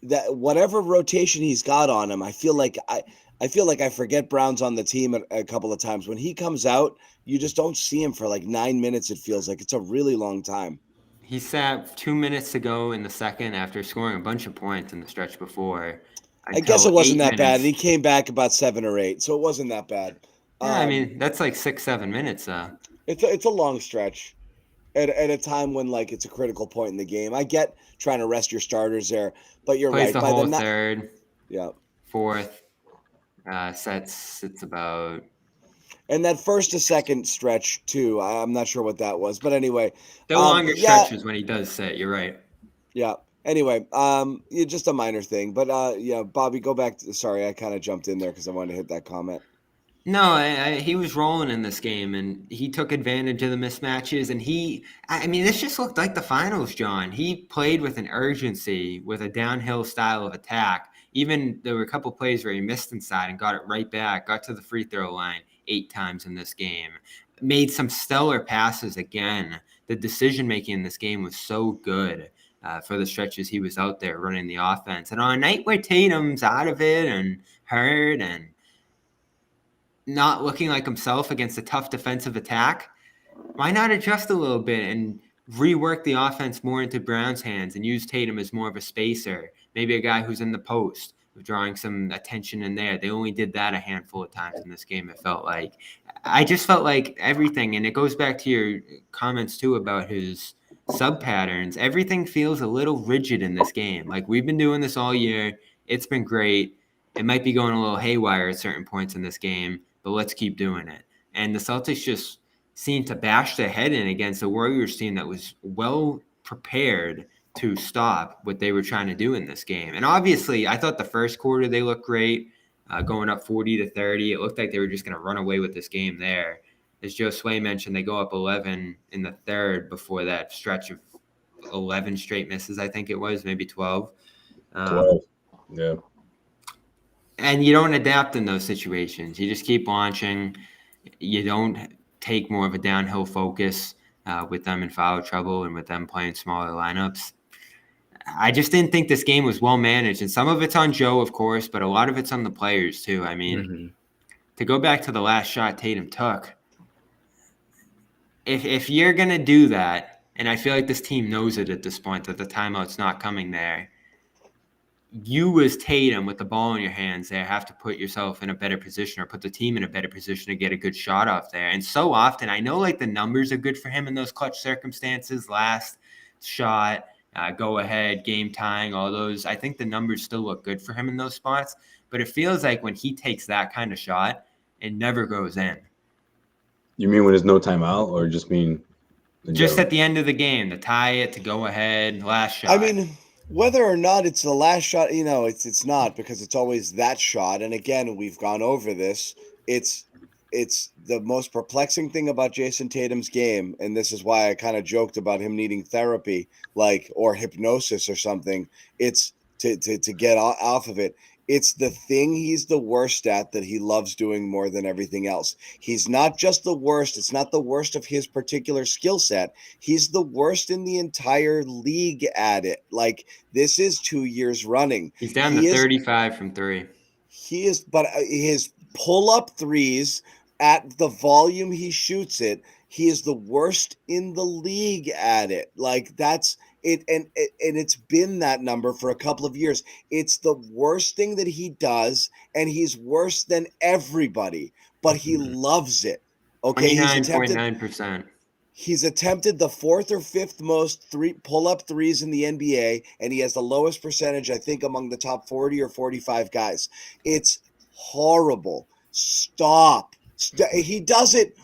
that whatever rotation he's got on him, I feel like I forget Brown's on the team a couple of times. When he comes out, you just don't see him for like 9 minutes. It feels like it's a really long time. He sat 2 minutes to go in the second after scoring a bunch of points in the stretch before. I guess it wasn't that bad. And he came back about 7 or 8, so it wasn't that bad. Yeah, I mean, that's like 6-7 minutes. It's a long stretch at a time when like it's a critical point in the game. I get trying to rest your starters there, but you're Plays right. the whole third, fourth sets. It's about. And that first to second stretch too. I'm not sure what that was, but anyway, the longer stretches when he does sit. You're right. Yeah. Anyway, just a minor thing, but Bobby, go back. Sorry, I kind of jumped in there because I wanted to hit that comment. No, he was rolling in this game, and he took advantage of the mismatches. And this just looked like the finals, John. He played with an urgency, with a downhill style of attack. Even there were a couple plays where he missed inside and got it right back, got to the free throw line 8 times in this game. Made some stellar passes again. The decision-making in this game was so good for the stretches he was out there running the offense. And on a night where Tatum's out of it and hurt and not looking like himself against a tough defensive attack, why not adjust a little bit and rework the offense more into Brown's hands and use Tatum as more of a spacer, maybe a guy who's in the post, drawing some attention in there. They only did that a handful of times in this game, it felt like. I just felt like everything, and it goes back to your comments too about his sub patterns. Everything feels a little rigid in this game. Like, we've been doing this all year. It's been great. It might be going a little haywire at certain points in this game, but let's keep doing it. And the Celtics just seemed to bash their head in against a Warriors team that was well prepared to stop what they were trying to do in this game. And obviously, I thought the first quarter they looked great, going up 40-30. It looked like they were just going to run away with this game there. As Josue mentioned, they go up 11 in the third before that stretch of 11 straight misses, I think it was, maybe 12. 12, yeah. And you don't adapt in those situations. You just keep launching. You don't take more of a downhill focus with them in foul trouble and with them playing smaller lineups. I just didn't think this game was well managed. And some of it's on Joe, of course, but a lot of it's on the players too. I mean, to go back to the last shot Tatum took, if you're going to do that, and I feel like this team knows it at this point, that the timeout's not coming there, you as Tatum with the ball in your hands there have to put yourself in a better position or put the team in a better position to get a good shot off there. And so often, I know like the numbers are good for him in those clutch circumstances, last shot, go ahead, game tying, all those. I think the numbers still look good for him in those spots, but it feels like when he takes that kind of shot, it never goes in. You mean when there's no timeout, or just mean just at the end of the game to tie it, to go ahead, last shot? I mean, whether or not it's the last shot, it's not, because it's always that shot. And again, we've gone over this. It's the most perplexing thing about Jason Tatum's game, and this is why I kind of joked about him needing therapy, or hypnosis or something. It's to get off of it. It's the thing he's the worst at that he loves doing more than everything else. He's not just the worst. It's not the worst of his particular skill set. He's the worst in the entire league at it. Like, this is 2 years running. He's down to 35 from three. He is, but his pull-up threes at the volume he shoots it, he is the worst in the league at it. Like, that's it, and it's been that number for a couple of years. It's the worst thing that he does, and he's worse than everybody, but he loves it. Okay, 29.9%. He's attempted the fourth or fifth most pull-up threes in the NBA, and he has the lowest percentage, I think, among the top 40 or 45 guys. It's horrible. Stop. He does it.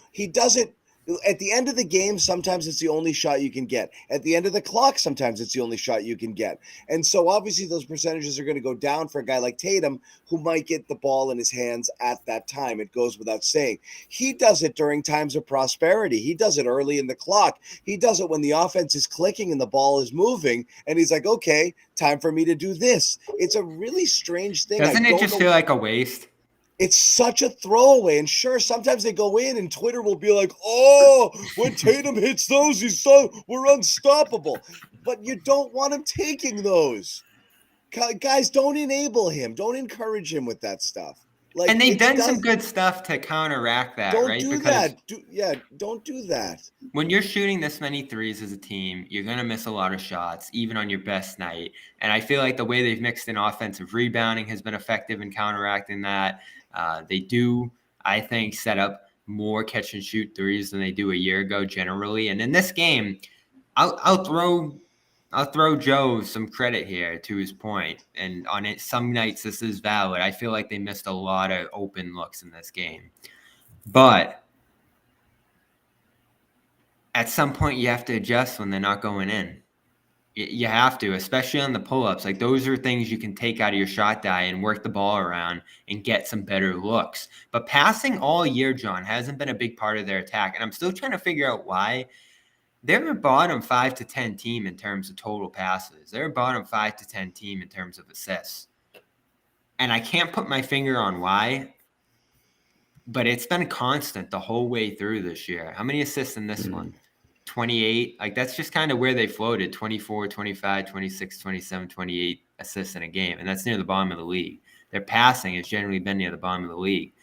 At the end of the game, sometimes it's the only shot you can get. At the end of the clock, sometimes it's the only shot you can get. And so obviously those percentages are going to go down for a guy like Tatum, who might get the ball in his hands at that time. It goes without saying. He does it during times of prosperity. He does it early in the clock. He does it when the offense is clicking and the ball is moving. And he's like, okay, time for me to do this. It's a really strange thing. Doesn't it just feel like a waste? It's such a throwaway. And sure, sometimes they go in and Twitter will be like, oh, when Tatum hits those, we're unstoppable. But you don't want him taking those. Guys, don't enable him. Don't encourage him with that stuff. Like, and they've done some good stuff to counteract that, right? Don't do that. Don't do that. When you're shooting this many threes as a team, you're going to miss a lot of shots, even on your best night. And I feel like the way they've mixed in offensive rebounding has been effective in counteracting that. They do, I think, set up more catch and shoot threes than they do a year ago generally. And in this game, I'll throw Joe some credit here to his point. And on it, some nights this is valid. I feel like they missed a lot of open looks in this game. But at some point you have to adjust when they're not going in. You have to, especially on the pull-ups. Like, those are things you can take out of your shot die and work the ball around and get some better looks. But passing all year, John, hasn't been a big part of their attack. And I'm still trying to figure out why. They're a bottom 5 to 10 team in terms of total passes. They're a bottom 5 to 10 team in terms of assists. And I can't put my finger on why, but it's been constant the whole way through this year. How many assists in this one? 28. Like, that's just kind of where they floated. 24, 25, 26, 27, 28 assists in a game. And that's near the bottom of the league. Their passing has generally been near the bottom of the league.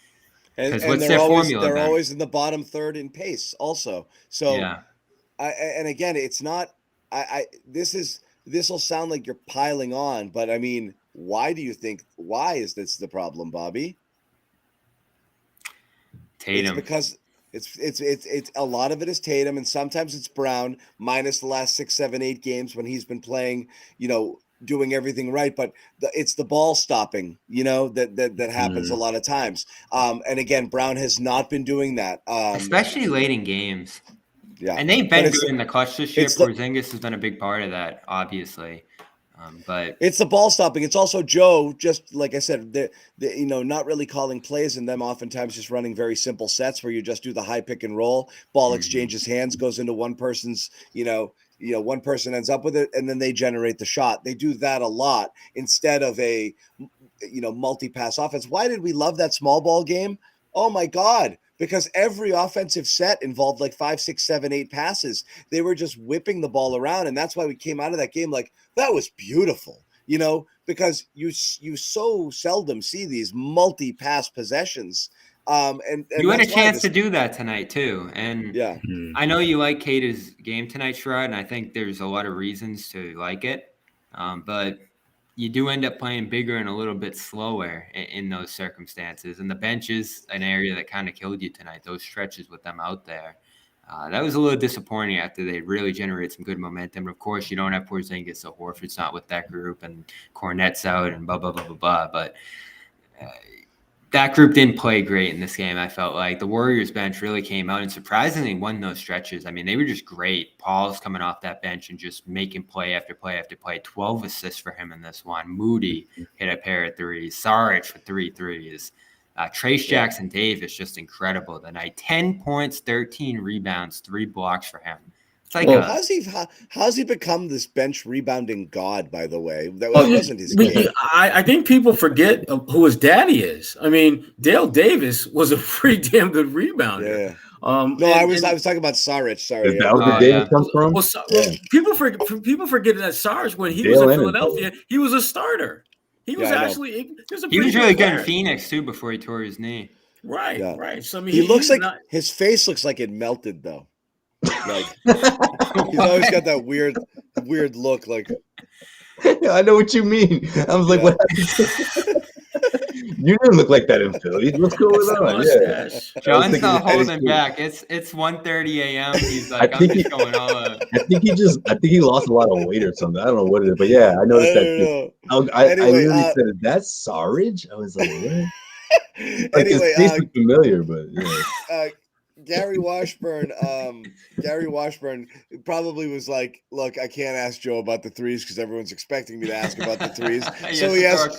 And what's their formula? They're always in the bottom third in pace also. So, yeah. And again, it's not, this will sound like you're piling on, but I mean, why is this the problem, Bobby? Tatum. It's because It's a lot of it is Tatum, and sometimes it's Brown, minus the last 6, 7, 8 games when he's been playing, doing everything right. But it's the ball stopping, that happens a lot of times. And again, Brown has not been doing that, especially late in games. Yeah, and they've been good in the clutch this year. Porzingis has been a big part of that, obviously. But it's the ball stopping. It's also Joe, just like I said, not really calling plays, and them oftentimes just running very simple sets where you just do the high pick and roll. Ball exchanges hands, goes into one person's, one person ends up with it, and then they generate the shot. They do that a lot instead of a, multi-pass offense. Why did we love that small ball game? Oh my God. Because every offensive set involved like 5, 6, 7, 8 passes. They were just whipping the ball around. And that's why we came out of that game like, that was beautiful, because you so seldom see these multi-pass possessions. And you had a chance to do that tonight too. And yeah, I know you like Cade's game tonight, Sherrod, and I think there's a lot of reasons to like it. But you do end up playing bigger and a little bit slower in those circumstances. And the bench is an area that kind of killed you tonight, those stretches with them out there. That was a little disappointing after they really generated some good momentum. Of course, you don't have Porzingis, so Horford's not with that group, and Cornette's out, and blah, blah, blah, blah, blah. But that group didn't play great in this game. I felt like the Warriors bench really came out and surprisingly won those stretches. I mean, they were just great. Paul's coming off that bench and just making play after play after play. 12 assists for him in this one. Moody hit a pair of threes. Saric for 3 threes. Trace Jackson Davis, just incredible tonight. 10 points, 13 rebounds, 3 blocks for him. It's like how's he become this bench rebounding god, by the way? That wasn't his game. I think people forget who his daddy is. I mean, Dale Davis was a pretty damn good rebounder. Yeah. I was talking about Saric. Sorry. Is that where Davis comes from? People forget that Saric, when he was in Philadelphia, he was a starter. He was he was really good in Phoenix too before he tore his knee. Right, right. So I mean, he looks like his face looks like it melted though. Like he's always got that weird look. Like, yeah, I know what you mean. I was like, what happened? You didn't look like that in Philly. What's going on? Yeah. John's not holding back. It's 1:30 a.m. He's like, I'm just going all out. I think he lost a lot of weight or something. I don't know what it is, but yeah, I noticed that too. I literally said, "That's Sarge." I was like, what? Like, his face is familiar, but yeah. Gary Washburn probably was like, look, I can't ask Joe about the threes because everyone's expecting me to ask about the threes. So he asks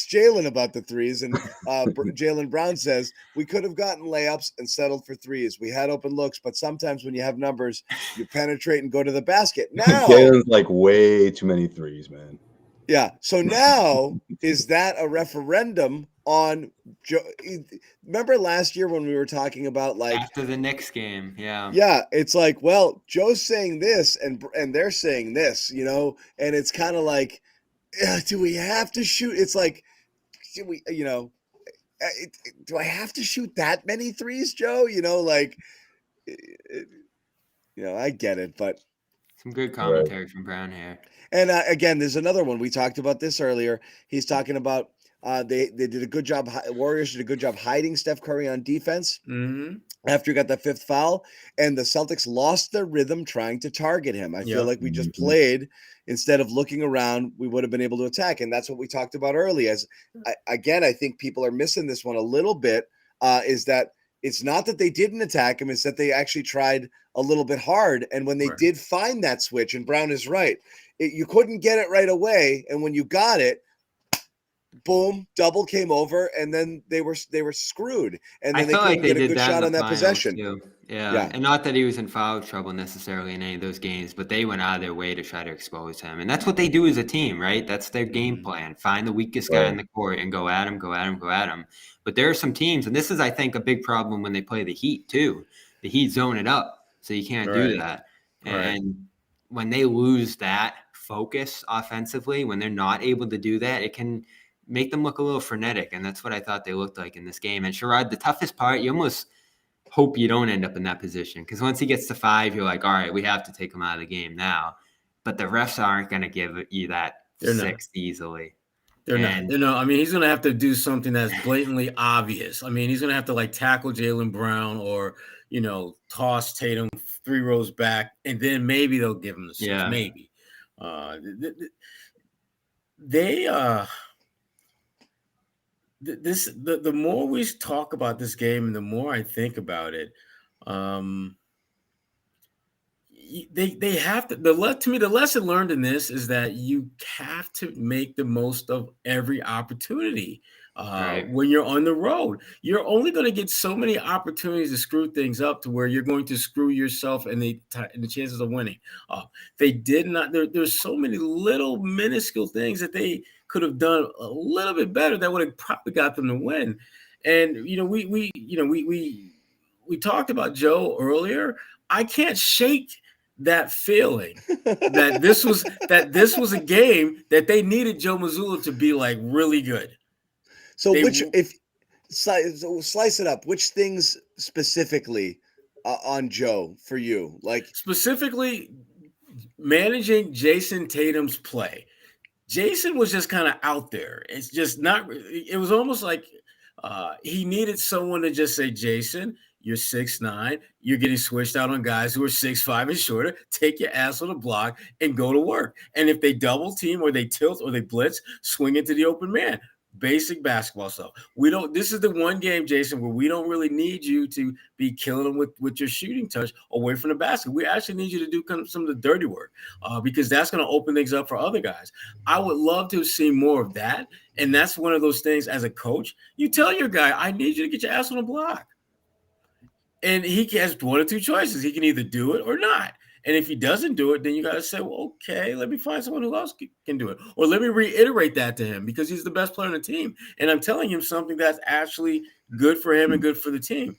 Jalen about the threes, and Jalen Brown says, we could have gotten layups and settled for threes. We had open looks, but sometimes when you have numbers, you penetrate and go to the basket. Now Jalen's like way too many threes, man. Yeah. So now is that a referendum on Joe? Remember last year when we were talking about like after the Knicks game? Yeah. Yeah. It's like, well, Joe's saying this and they're saying this, and it's kind of like, do we have to shoot? It's like, do we, do I have to shoot that many threes, Joe? I get it, but some good commentary from Brown here. And again, there's another one. We talked about this earlier. He's talking about they did a good job. Warriors did a good job hiding Steph Curry on defense after he got that 5th foul. And the Celtics lost their rhythm trying to target him. I feel like we just played instead of looking around. We would have been able to attack. And that's what we talked about earlier. I think people are missing this one a little bit, is that it's not that they didn't attack him. It's that they actually tried a little bit hard. And when they did find that switch, and Brown is right, you couldn't get it right away, and when you got it, boom, double came over, and then they were screwed, and then they couldn't get a good shot on that possession. Yeah, and not that he was in foul trouble necessarily in any of those games, but they went out of their way to try to expose him, and that's what they do as a team, right? That's their game plan: find the weakest guy in the court and go at him, go at him, go at him. But there are some teams, and this is, I think, a big problem when they play the Heat too. The Heat zone it up, so you can't do that, and when they lose that focus offensively, when they're not able to do that, it can make them look a little frenetic. And that's what I thought they looked like in this game. And Sherrod, the toughest part, you almost hope you don't end up in that position, because once he gets to 5, you're like, all right, we have to take him out of the game now. But the refs aren't going to give you that 6 easily. They're not. I mean, he's going to have to do something that's blatantly obvious. I mean, he's going to have to like tackle Jaylen Brown or, toss Tatum 3 rows back, and then maybe they'll give him the 6. Yeah. Maybe. The more we talk about this game and the more I think about it, they have to. To me, the lesson learned in this is that you have to make the most of every opportunity. Right. When you're on the road, you're only going to get so many opportunities to screw things up to where you're going to screw yourself and the chances of winning. They did not. There's so many little minuscule things that they could have done a little bit better that would have probably got them to win. And we talked about Joe earlier. I can't shake that feeling that this was a game that they needed Joe Mazzulla to be like really good. So slice it up, which things specifically on Joe for you? Like specifically managing Jason Tatum's play. Jason was just kind of out there. It's just not. It was almost like he needed someone to just say, Jason, you're 6'9". You're getting switched out on guys who are 6'5" and shorter. Take your ass on the block and go to work. And if they double team or they tilt or they blitz, swing into the open man. Basic basketball stuff. This is the one game, Jason, where we don't really need you to be killing them with your shooting touch away from the basket. We actually need you to do some of the dirty work because that's going to open things up for other guys. I would love to see more of that. And that's one of those things as a coach, you tell your guy, I need you to get your ass on the block. And he has one or two choices. He can either do it or not. And if he doesn't do it, then you got to say, well, okay, let me find someone who else can do it. Or let me reiterate that to him because he's the best player on the team. And I'm telling him something that's actually good for him and good for the team.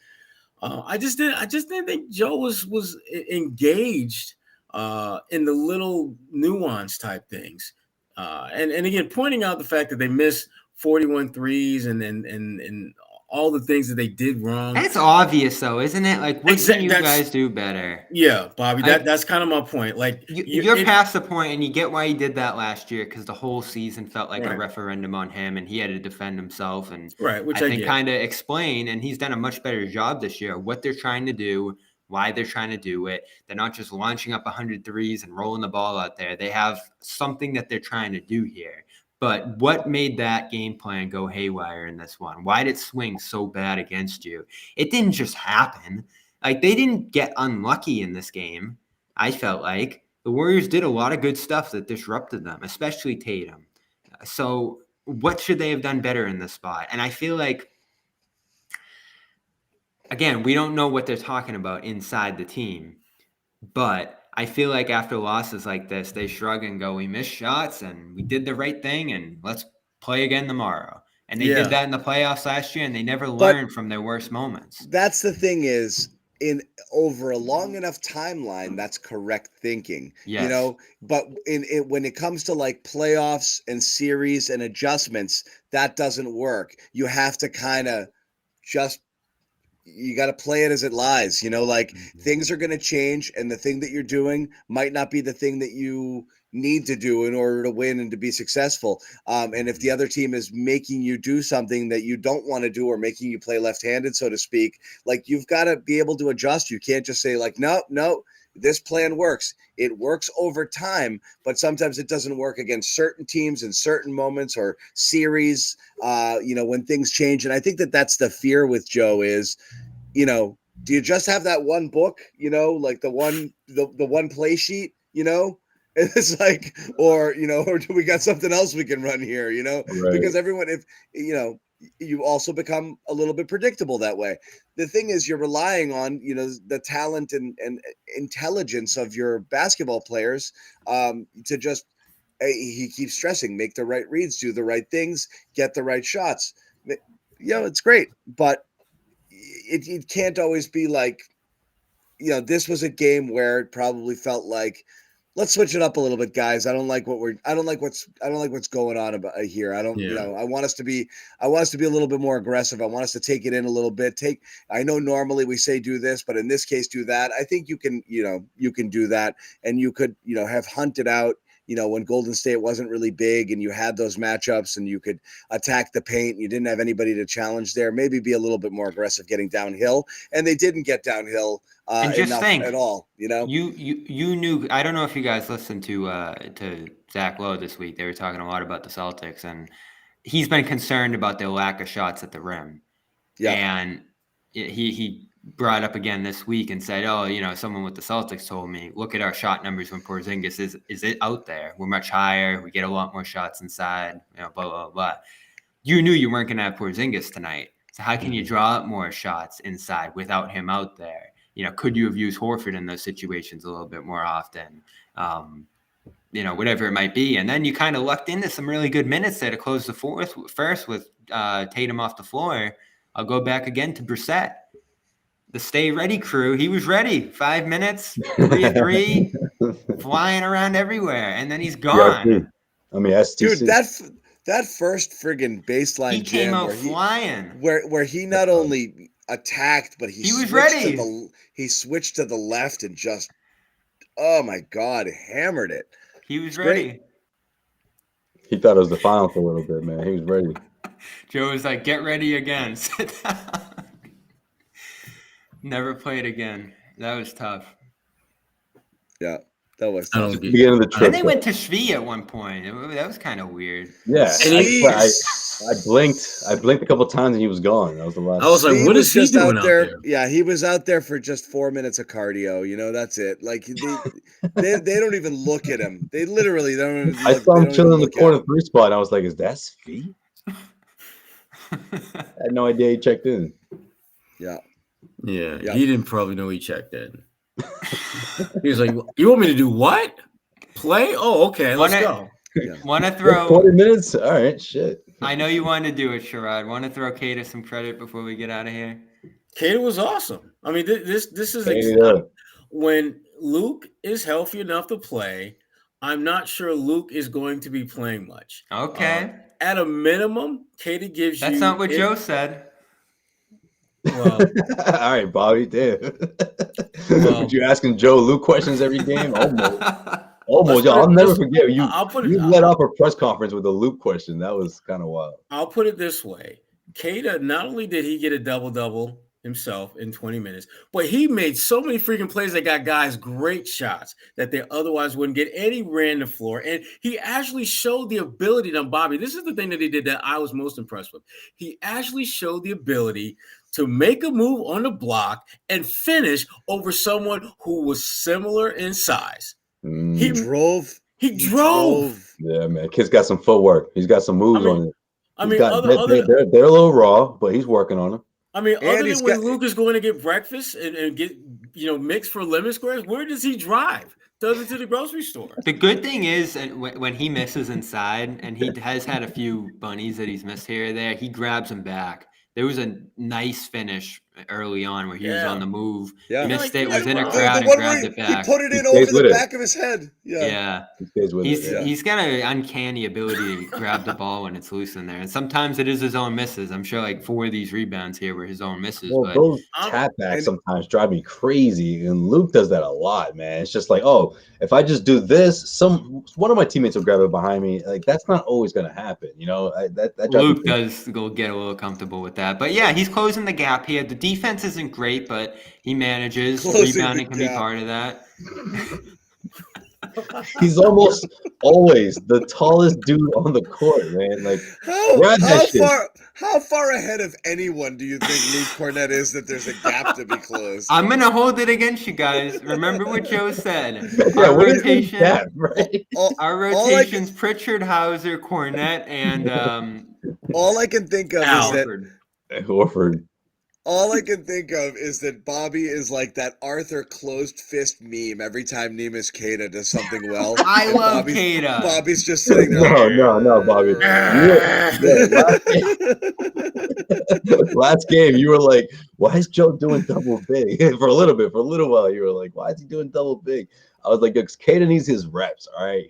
I just didn't think Joe was engaged in the little nuance type things. And again, pointing out the fact that they missed 41 threes and all the things that they did wrong. That's obvious, though, isn't it? Like, what can you guys do better? Yeah, Bobby, that's kind of my point. Like, you're past the point, and you get why he did that last year because the whole season felt like a referendum on him, and he had to defend himself. And which I think kind of explain, and he's done a much better job this year, what they're trying to do, why they're trying to do it. They're not just launching up 100 threes and rolling the ball out there. They have something that they're trying to do here. But what made that game plan go haywire in this one? Why did it swing so bad against you? It didn't just happen. Like, they didn't get unlucky in this game. I felt like the Warriors did a lot of good stuff that disrupted them, especially Tatum. So what should they have done better in this spot? And I feel like, again, we don't know what they're talking about inside the team, but I feel like after losses like this, they shrug and go, we missed shots and we did the right thing and let's play again tomorrow. And they did that in the playoffs last year, and they never learned from their worst moments. That's the thing is, in over a long enough timeline, that's correct thinking. Yes. But when it comes to like playoffs and series and adjustments, that doesn't work. You have to kind of you got to play it as it lies, things are going to change, and the thing that you're doing might not be the thing that you need to do in order to win and to be successful. And if the other team is making you do something that you don't want to do or making you play left-handed, so to speak, like, you've got to be able to adjust. You can't just say like, no, this plan works. It works over time, but sometimes it doesn't work against certain teams in certain moments or series, when things change. And I think that that's the fear with Joe is, do you just have that one book, like the one play sheet, it's like, or do we got something else we can run here, Right. Because everyone, if, you also become a little bit predictable that way. The thing is, you're relying on, the talent and intelligence of your basketball players to just, he keeps stressing, make the right reads, do the right things, get the right shots. It's great, but it can't always be like, this was a game where it probably felt like, let's switch it up a little bit, guys. I don't like what's going on about here. I want us to be a little bit more aggressive. I want us to take it in a little bit. I know normally we say do this, but in this case, do that. I think you can do that, and you could, have hunted out when Golden State wasn't really big and you had those matchups and you could attack the paint and you didn't have anybody to challenge there, maybe be a little bit more aggressive getting downhill. And they didn't get downhill and just enough think, at all. You knew. I don't know if you guys listened to Zach Lowe this week. They were talking a lot about the Celtics, and he's been concerned about their lack of shots at the rim. Yeah, and he brought up again this week and said, someone with the Celtics told me, look at our shot numbers when Porzingis is it out there. We're much higher. We get a lot more shots inside, blah, blah, blah. You knew you weren't going to have Porzingis tonight. So how can you draw up more shots inside without him out there? Could you have used Horford in those situations a little bit more often? Whatever it might be. And then you kind of lucked into some really good minutes there to close the first with Tatum off the floor. I'll go back again to Brissett. The stay ready crew, he was ready. 5 minutes, 3-3, flying around everywhere, and then he's gone. I mean, STC. Dude, that first friggin' baseline he came out flying. Where he not only attacked, but he was ready. He switched to the left and just, oh my God, hammered it. He was ready. Great. He thought it was the final for a little bit, man. He was ready. Joe was like, get ready again. Sit down. Never played again. That was tough. Yeah, that was tough. Beginning of the trip. And they went to Shvi at one point. That was kind of weird. Yeah, I blinked. I blinked a couple times and he was gone. That was the last. I was like, "What is he doing out there?" Yeah, he was out there for just 4 minutes of cardio. That's it. Like they don't even look at him. They literally don't. Even I saw him chilling in the corner 3 spot. And I was like, "Is that Svi?" I had no idea he checked in. Yeah. Yeah, he didn't probably know he checked in. He was like, "You want me to do what? Play? Oh, okay, let's go." Want to throw 40 minutes? All right, shit. I know you wanted to do it, Sherrod. Want to throw Kata some credit before we get out of here? Kata was awesome. I mean, this is when Luke is healthy enough to play. I'm not sure Luke is going to be playing much. Okay. At a minimum, Kata gives you. That's not what Joe said. Well, all right, Bobby. Damn. Well, you asking Joe Luke questions every game? Almost. I'll never forget you. You led off a press conference with a Luke question. That was kind of wild. I'll put it this way: Kata, not only did he get a double himself in 20 minutes, but he made so many freaking plays that got guys great shots that they otherwise wouldn't get. And he ran the floor, and he actually showed the ability to Bobby. This is the thing that he did that I was most impressed with. He actually showed the ability to make a move on the block and finish over someone who was similar in size. He drove. Yeah, man. Kid's got some footwork. He's got some moves on it. They're a little raw, but he's working on them. I mean, other than when Luke is going to get breakfast and get mixed for lemon squares, where does he drive? Does it to the grocery store? The good thing is, when he misses inside, and he has had a few bunnies that he's missed here or there, he grabs them back. There was a nice finish early on where he was on the move. Yeah. He missed it, was in a crowd and grabbed it back. He put it in over the back of his head. Yeah. He stays with it. He's got an uncanny ability to grab the ball when it's loose in there. And sometimes it is his own misses. I'm sure like 4 of these rebounds here were his own misses. Well, those tap backs sometimes drive me crazy. And Luke does that a lot, man. It's just like, oh, if I just do this, one of my teammates will grab it behind me. Like, that's not always going to happen. That Luke does go get a little comfortable with that. But yeah, he's closing the gap here. The defense isn't great, but he manages. Rebounding can be part of that. He's almost always the tallest dude on the court, man. Like, how far ahead of anyone do you think Luke Cornett is that there's a gap to be closed? I'm gonna hold it against you guys. Remember what Joe said. Our rotation, gap, right? Our rotation's Pritchard, Hauser, Cornett, and all I can think of is that Horford. All I can think of is that Bobby is like that Arthur closed fist meme every time Neemias Queta does something well. I love Queta. Bobby's just sitting there. No, Bobby. Last game, you were like, why is Joe doing double big? For a little while, you were like, why is he doing double big? I was like, because Queta needs his reps, all right?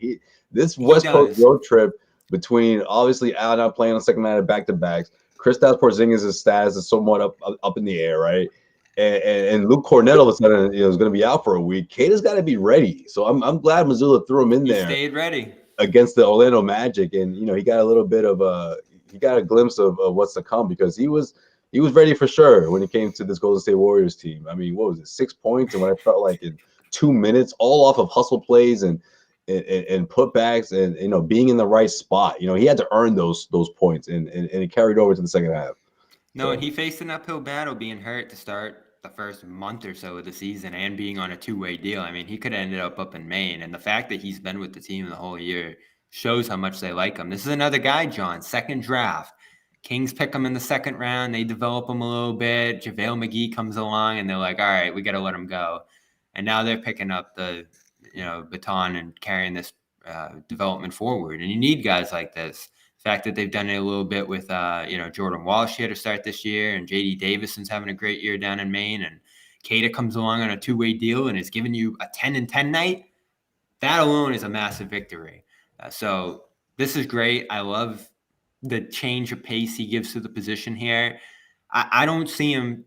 This West Coast road trip between obviously Al not playing on second night of back-to-backs, Kristaps Porzingis' status is somewhat up in the air, right? and Luke Cornett all of a sudden is going to be out for a week. Keita's got to be ready. So I'm glad Missoula threw him in He there. stayed ready Against the Orlando Magic, and he got a little bit of he got a glimpse of what's to come, because he was ready for sure when it came to this Golden State Warriors team. I mean, what was it, 6 points, and what I felt like in 2 minutes, all off of hustle plays and putbacks, and being in the right spot. He had to earn those points, and it carried over to the second half. No, and he faced an uphill battle being hurt to start the first month or so of the season and being on a two-way deal. I mean, he could have ended up in Maine. And the fact that he's been with the team the whole year shows how much they like him. This is another guy, John, second draft. Kings pick him in the second round. They develop him a little bit. JaVale McGee comes along, and they're like, all right, we got to let him go. And now they're picking up the baton and carrying this development forward. And you need guys like this. The fact that they've done it a little bit with Jordan Walsh here to start this year, and JD Davison's having a great year down in Maine, and Keita comes along on a two-way deal and is giving you a 10-10 night. That alone is a massive victory. So this is great. I love the change of pace he gives to the position here. I don't see him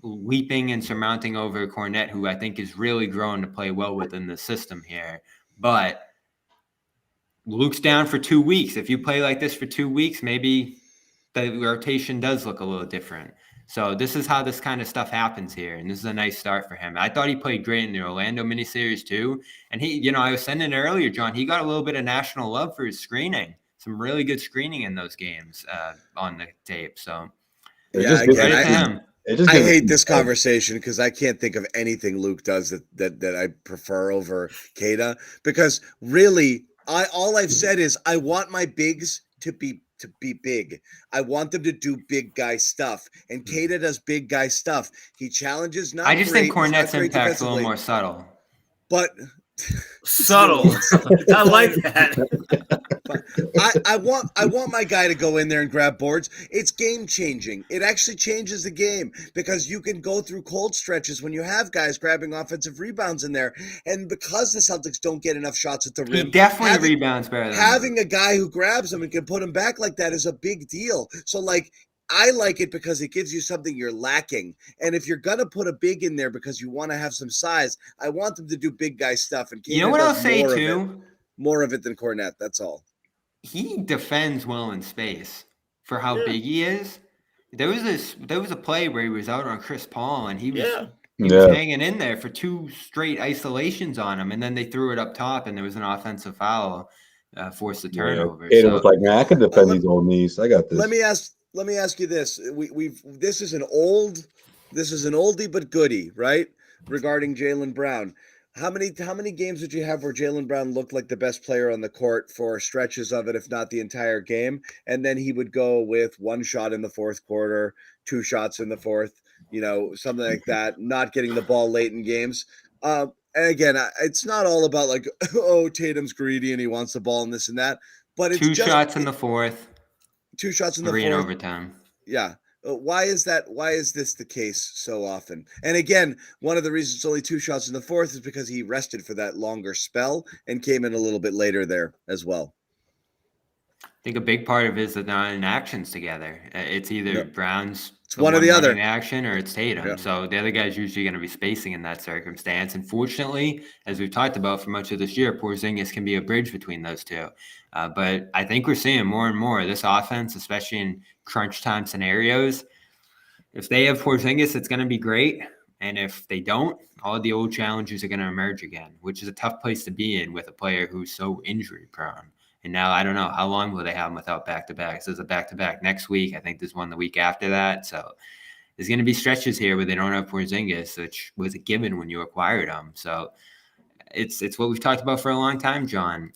leaping and surmounting over Cornette, who I think is really growing to play well within the system here. But Luke's down for 2 weeks. If you play like this for 2 weeks, maybe the rotation does look a little different. So this is how this kind of stuff happens here, and this is a nice start for him. I thought he played great in the Orlando miniseries too. And he, I was saying it earlier, John, he got a little bit of national love for his screening. Some really good screening in those games on the tape. So I hate this conversation because I can't think of anything Luke does that I prefer over Keita, because really all I've said is I want my bigs to be big. I want them to do big guy stuff, and Keita does big guy stuff. He challenges. I just think Cornette's impact's a little more subtle. But subtle. I like that. I want my guy to go in there and grab boards. It's game changing. It actually changes the game, because you can go through cold stretches when you have guys grabbing offensive rebounds in there. And because the Celtics don't get enough shots at the rim, he definitely rebounds better than having a guy who grabs them and can put them back like that is a big deal. So I like it because it gives you something you're lacking. And if you're going to put a big in there because you want to have some size, I want them to do big guy stuff. And you know what I'll say too? More of it than Cornette. That's all. He defends well in space for how big he is. There was a play where he was out on Chris Paul, and he was hanging in there for 2 straight isolations on him, and then they threw it up top, and there was an offensive foul, forced the turnover. It was like, man, I can defend these old knees. I got this. Let me ask you this. This is an oldie but goodie, right? Regarding Jaylen Brown. How many games did you have where Jaylen Brown looked like the best player on the court for stretches of it, if not the entire game? And then he would go with 1 shot in the fourth quarter, 2 shots in the fourth, something like that, not getting the ball late in games. And again, it's not all about like, oh, Tatum's greedy and he wants the ball and this and that. But it's 2 shots in the fourth. 2 shots in the 3 fourth. in overtime. Yeah. Why is that? Why is this the case so often? And again, one of the reasons it's only 2 shots in the fourth is because he rested for that longer spell and came in a little bit later there as well. I think a big part of it is that they're not in actions together. It's either Brown's one or the other action, or it's Tatum. Yeah. So the other guy's usually going to be spacing in that circumstance. Unfortunately, as we've talked about for much of this year, Porzingis can be a bridge between those two. But I think we're seeing more and more this offense, especially in crunch time scenarios. If they have Porzingis, it's going to be great. And if they don't, all of the old challenges are going to emerge again, which is a tough place to be in with a player who's so injury prone. And now I don't know how long will they have him without back-to-backs. There's a back-to-back next week. I think there's one the week after that. So there's going to be stretches here where they don't have Porzingis, which was a given when you acquired him. So it's what we've talked about for a long time, John.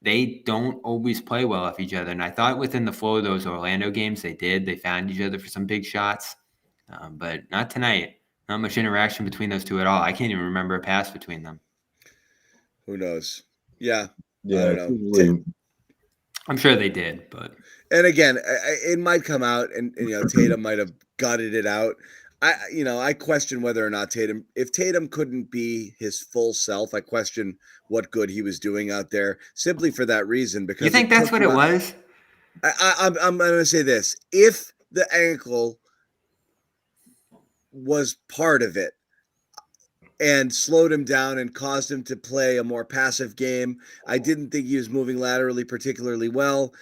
They don't always play well off each other. And I thought within the flow of those Orlando games, they did. They found each other for some big shots, but not tonight. Not much interaction between those two at all. I can't even remember a pass between them. Who knows? Yeah. Yeah, I don't know. I'm sure they did, but. And again, it might come out, and Tatum might have gutted it out. I question whether or not if Tatum couldn't be his full self, I question what good he was doing out there, simply for that reason. Because you think that's what it was? I'm going to say this: if the ankle was part of it and slowed him down and caused him to play a more passive game. I didn't think he was moving laterally particularly well.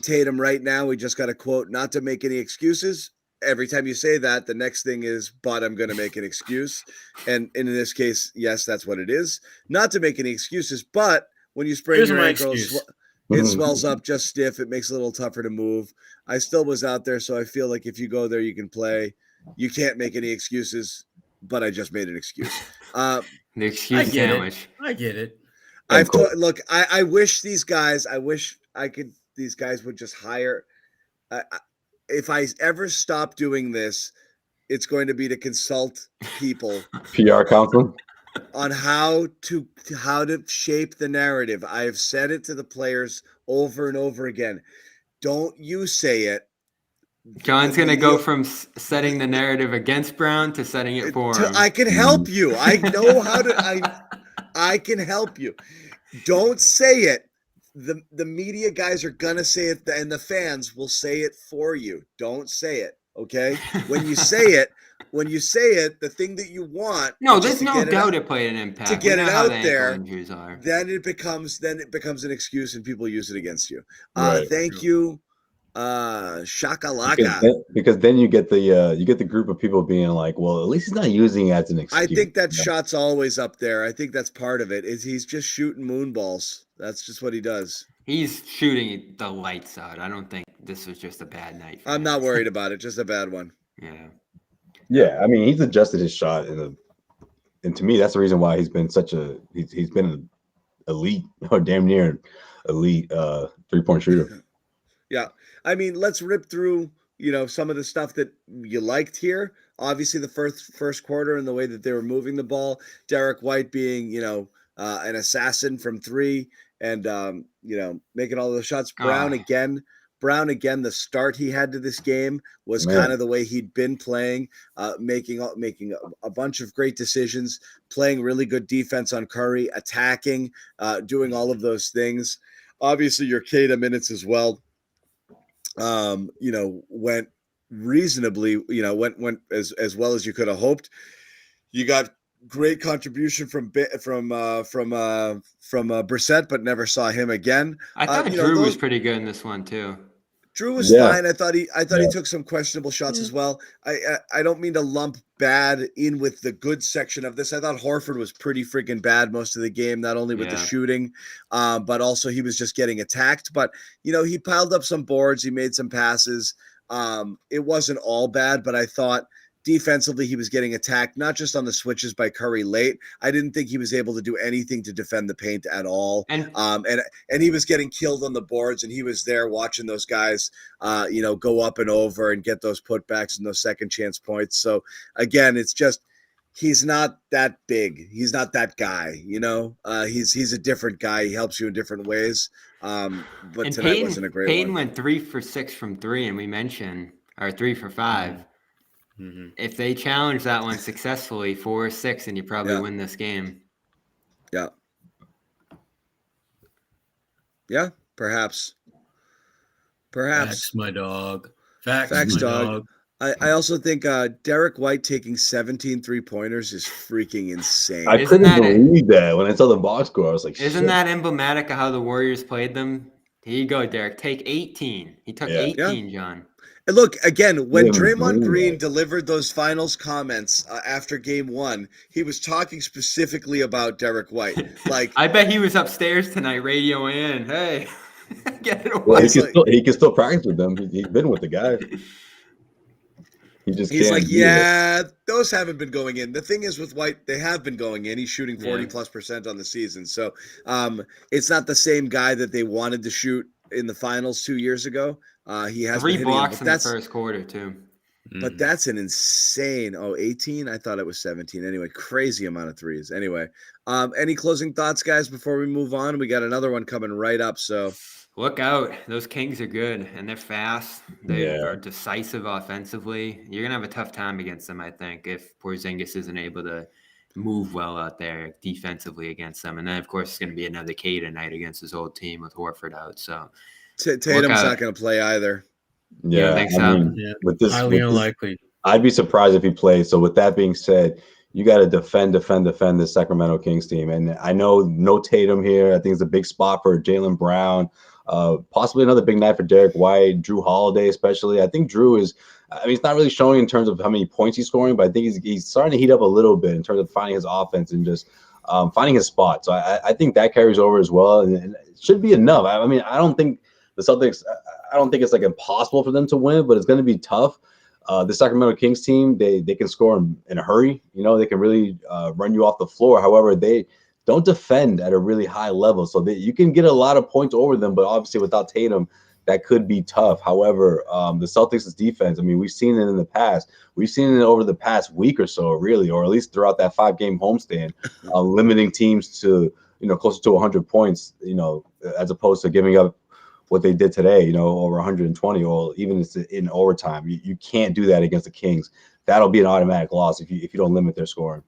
Tatum right now, we just got a quote, not to make any excuses. Every time you say that, the next thing is, but I'm going to make an excuse. And in this case, yes, that's what it is. Not to make any excuses, but when you sprain your ankle, it swells up just stiff. It makes it a little tougher to move. I still was out there, so I feel like if you go there, you can play. You can't make any excuses, but I just made an excuse. The excuse sandwich. I get it. Look, I wish these guys, these guys would just hire. If I ever stop doing this, it's going to be to consult people. PR counsel on how to shape the narrative. I have said it to the players over and over again. Don't you say it. John's going to go from setting the narrative against Brown to setting it for him. I can help you. I know how to. I can help you. Don't say it. The media guys are gonna say it, and the fans will say it for you. Don't say it, okay? When you say it, the thing that you want. No, there's no doubt it played an impact. To get it out there, then it becomes an excuse, and people use it against you. Right. Thank you, Shakalaka. Because then you get the group of people being like, well, at least he's not using it as an excuse. I think that shot's always up there. I think that's part of it. Is he's just shooting moonballs. That's just what he does. He's shooting the lights out. I don't think this was just a bad night. I'm not worried about it. Just a bad one. Yeah. Yeah, I mean, he's adjusted his shot, and to me, that's the reason why he's been he's been an elite or damn near elite 3-point shooter. Yeah, I mean, let's rip through some of the stuff that you liked here. Obviously, the first quarter and the way that they were moving the ball. Derek White being an assassin from three, and making all those shots. Brown again, the start he had to this game was kind of the way he'd been playing, making a bunch of great decisions, playing really good defense on Curry, attacking, doing all of those things. Obviously, your Keita minutes as well, went reasonably, went as well as you could have hoped. You got great contribution from Brissett, but never saw him again. I thought Drew was pretty good in this one too. Drew was fine. I thought he took some questionable shots as well. I don't mean to lump bad in with the good section of this. I thought Horford was pretty freaking bad most of the game, not only with the shooting, but also he was just getting attacked. But he piled up some boards, he made some passes. It wasn't all bad, but I thought defensively he was getting attacked, not just on the switches by Curry late. I didn't think he was able to do anything to defend the paint at all. And he was getting killed on the boards, and he was there watching those guys go up and over and get those putbacks and those second chance points. So again, it's just he's not that big. He's not that guy, he's a different guy. He helps you in different ways. But and tonight wasn't a great Payton one. went 3 for 6 from 3, and we mentioned, or 3 for 5. Mm-hmm. If they challenge that one successfully, 4 or 6, and you probably win this game. Yeah. Yeah, perhaps. Facts, my dog. Facts my dog. I also think Derek White taking 17 3-pointers is freaking insane. I couldn't believe that when I saw the box score. I was like, isn't that emblematic of how the Warriors played them? Here you go, Derek. Take 18. He took 18, John. And look, again, when Draymond Green delivered those finals comments after game 1, he was talking specifically about Derek White. Like, I bet he was upstairs tonight radioing in. Hey, get it away. Well, he can still practice with them. He's been with the guy. He's like, yeah, those haven't been going in. The thing is with White, they have been going in. He's shooting 40+% on the season. So it's not the same guy that they wanted to shoot in the finals 2 years ago. He has 3 blocks in the first quarter too. But that's an insane 18. I thought it was 17. Anyway, crazy amount of threes. Anyway, any closing thoughts, guys, before we move on? We got another one coming right up. So look out. Those Kings are good, and they're fast. They are decisive offensively. You're going to have a tough time against them, I think, if Porzingis isn't able to move well out there defensively against them. And then, of course, it's going to be another Keita night against his old team with Horford out. So Tatum's not going to play either. Yeah, I think so. With this, highly unlikely. I'd be surprised if he plays. So with that being said, you got to defend the Sacramento Kings team. And I know no Tatum here. I think it's a big spot for Jaylen Brown. Possibly another big night for Derek White, Drew Holiday especially. I think Drew is – I mean, he's not really showing in terms of how many points he's scoring, but I think he's starting to heat up a little bit in terms of finding his offense and just finding his spot. So I think that carries over as well, and it should be enough. I mean, I don't think the Celtics – I don't think it's like impossible for them to win, but it's going to be tough. The Sacramento Kings team, they can score in a hurry. You know, they can really run you off the floor. However, they don't defend at a really high level. So you can get a lot of points over them, but obviously without Tatum, that could be tough. However, the Celtics' defense, I mean, we've seen it in the past. We've seen it over the past week or so, really, or at least throughout that 5-game homestand, limiting teams to, closer to 100 points, as opposed to giving up what they did today, over 120, or even in overtime. You can't do that against the Kings. That'll be an automatic loss if you don't limit their scoring.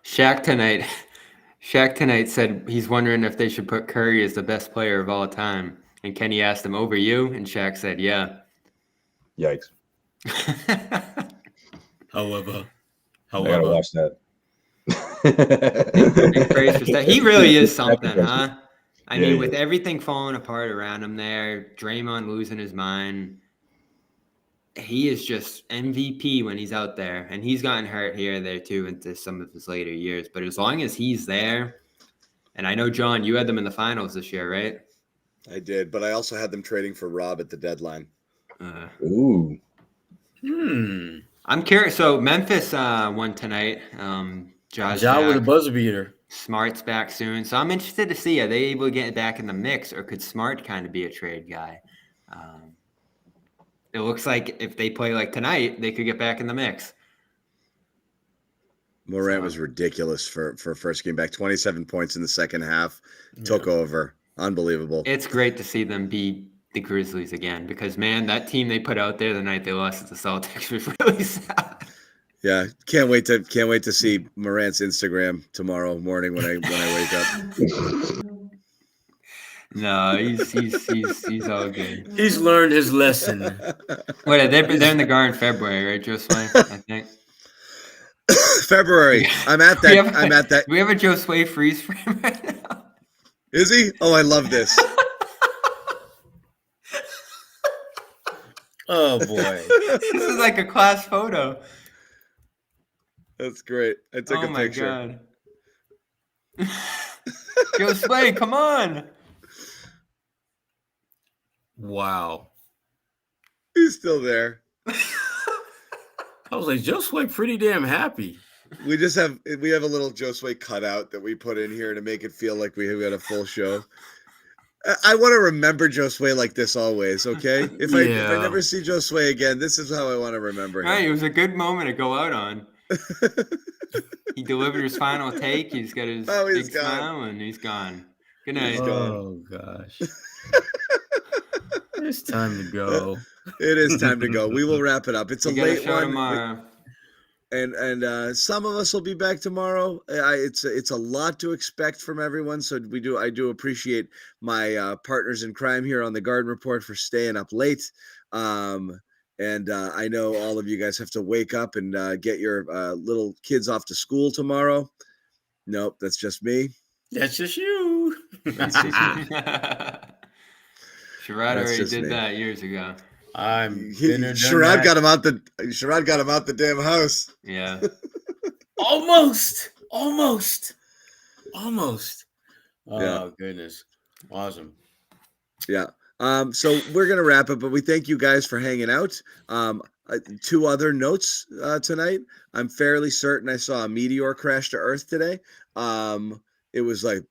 Shaq tonight said he's wondering if they should put Curry as the best player of all time. And Kenny asked him, over you? And Shaq said, yeah. Yikes. However, I gotta watch that. Big praise for that. He really is something, huh? I mean, with everything falling apart around him there, Draymond losing his mind, he is just MVP when he's out there. And he's gotten hurt here and there, too, into some of his later years. But as long as he's there, and I know, John, you had them in the finals this year, right? I did, but I also had them trading for Rob at the deadline. Ooh. I'm curious. So Memphis won tonight. Ja with a buzzer beater. Smart's back soon. So I'm interested to see, are they able to get back in the mix, or could Smart kind of be a trade guy? It looks like if they play like tonight, they could get back in the mix. Morant was ridiculous for first game back. 27 points in the second half. Took over. Unbelievable. It's great to see them beat the Grizzlies again because, man, that team they put out there the night they lost to the Celtics was really sad. Yeah, can't wait to see Morant's Instagram tomorrow morning when I wake up. No, he's all good. He's learned his lesson. Wait, they're in the Garden in February, right, Josue? I think. February. I'm at that. Do we have a Josue freeze frame right now? Is he? Oh, I love this. Oh boy, this is like a class photo. That's great. I took a picture. Oh my god. Josue, come on. Wow. He's still there. I was like, Josue pretty damn happy. We have a little Josue cutout that we put in here to make it feel like we have got a full show. I want to remember Josue like this always, okay? If I never see Josue again, this is how I want to remember him. Right, it was a good moment to go out on. He delivered his final take. He's got his big smile, and he's gone. Good night. Oh, gosh. It's time to go. It is time to go. We will wrap it up. It's a late one. Tomorrow. And some of us will be back tomorrow. It's a lot to expect from everyone. So I do appreciate my partners in crime here on the Garden Report for staying up late. And I know all of you guys have to wake up and get your little kids off to school tomorrow. Nope, that's just me. That's just you. Sherrod already did that years ago. Sherrod got him out the damn house. Yeah. Almost. Oh yeah. Goodness. Awesome. Yeah. So we're gonna wrap it, but we thank you guys for hanging out. 2 other notes tonight. I'm fairly certain I saw a meteor crash to Earth today. It was like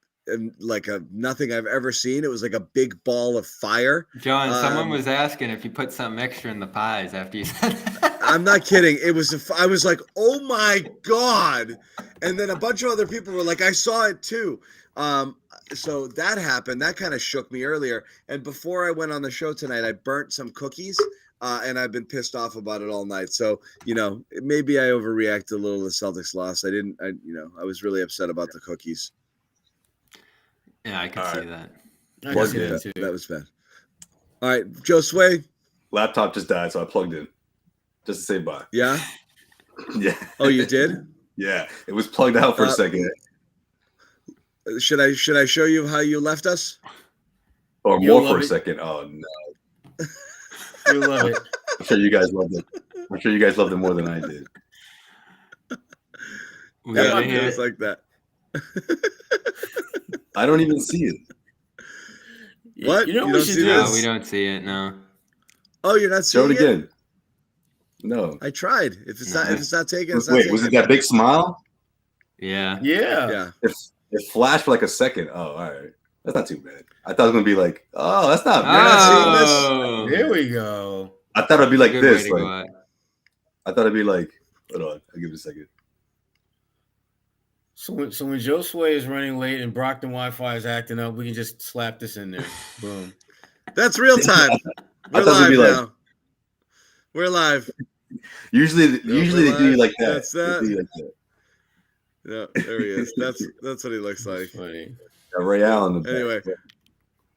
a nothing I've ever seen. It was like a big ball of fire. John, someone was asking if you put something extra in the pies after you said that. I'm not kidding. I was like, oh my God. And then a bunch of other people were like, I saw it too. So that happened. That kind of shook me earlier. And before I went on the show tonight, I burnt some cookies. And I've been pissed off about it all night. So, maybe I overreacted a little to the Celtics loss. I was really upset about the cookies. Yeah, I can see that. That was bad. All right, Josue. Laptop just died, so I plugged in. just to say bye. Yeah. Yeah. Oh, you did? Yeah. It was plugged out for a second. Should I show you how you left us? Or You'll more for a love it. second. Oh no. You love it. I'm sure you guys loved it. I'm sure you guys loved it more than I did. Yeah, it was like that. I don't even see it. What? You know You we don't should see do? No, this? we don't see it. No. Oh, you're not Show seeing it again. No. I tried. If it's not taken, it's not Wait, taken. was it that big smile? Yeah. Yeah. Yeah. It flashed for like a second. Oh, all right. That's not too bad. I thought it was gonna be like, oh, that's not You're not bad. seeing this? There we go. I thought it'd be like Good this. way to go Like, out. I thought it'd be like, hold on, I'll give it a second. So when Josue is running late and Brockton Wi-Fi is acting up, we can just slap this in there. Boom. That's real time. I We're thought it'd live be like- now. We're live. Usually they do you like that. That's that. They do you like that. Yeah, there he is. That's what he looks like. Funny. Got Ray Allen. in the back. Anyway.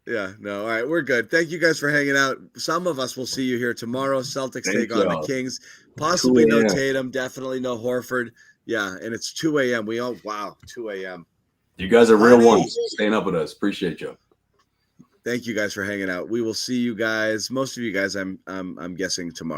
Yeah, no. All right, we're good. Thank you guys for hanging out. Some of us will see you here tomorrow. Celtics Thank take on y'all. the Kings. Possibly 2 no a.m. Tatum, definitely no Horford. Yeah, and it's 2 a.m. 2 a.m. You guys are real Honey. ones. Staying up with us. Appreciate you. Thank you guys for hanging out. We will see you guys, most of you guys, I'm guessing tomorrow.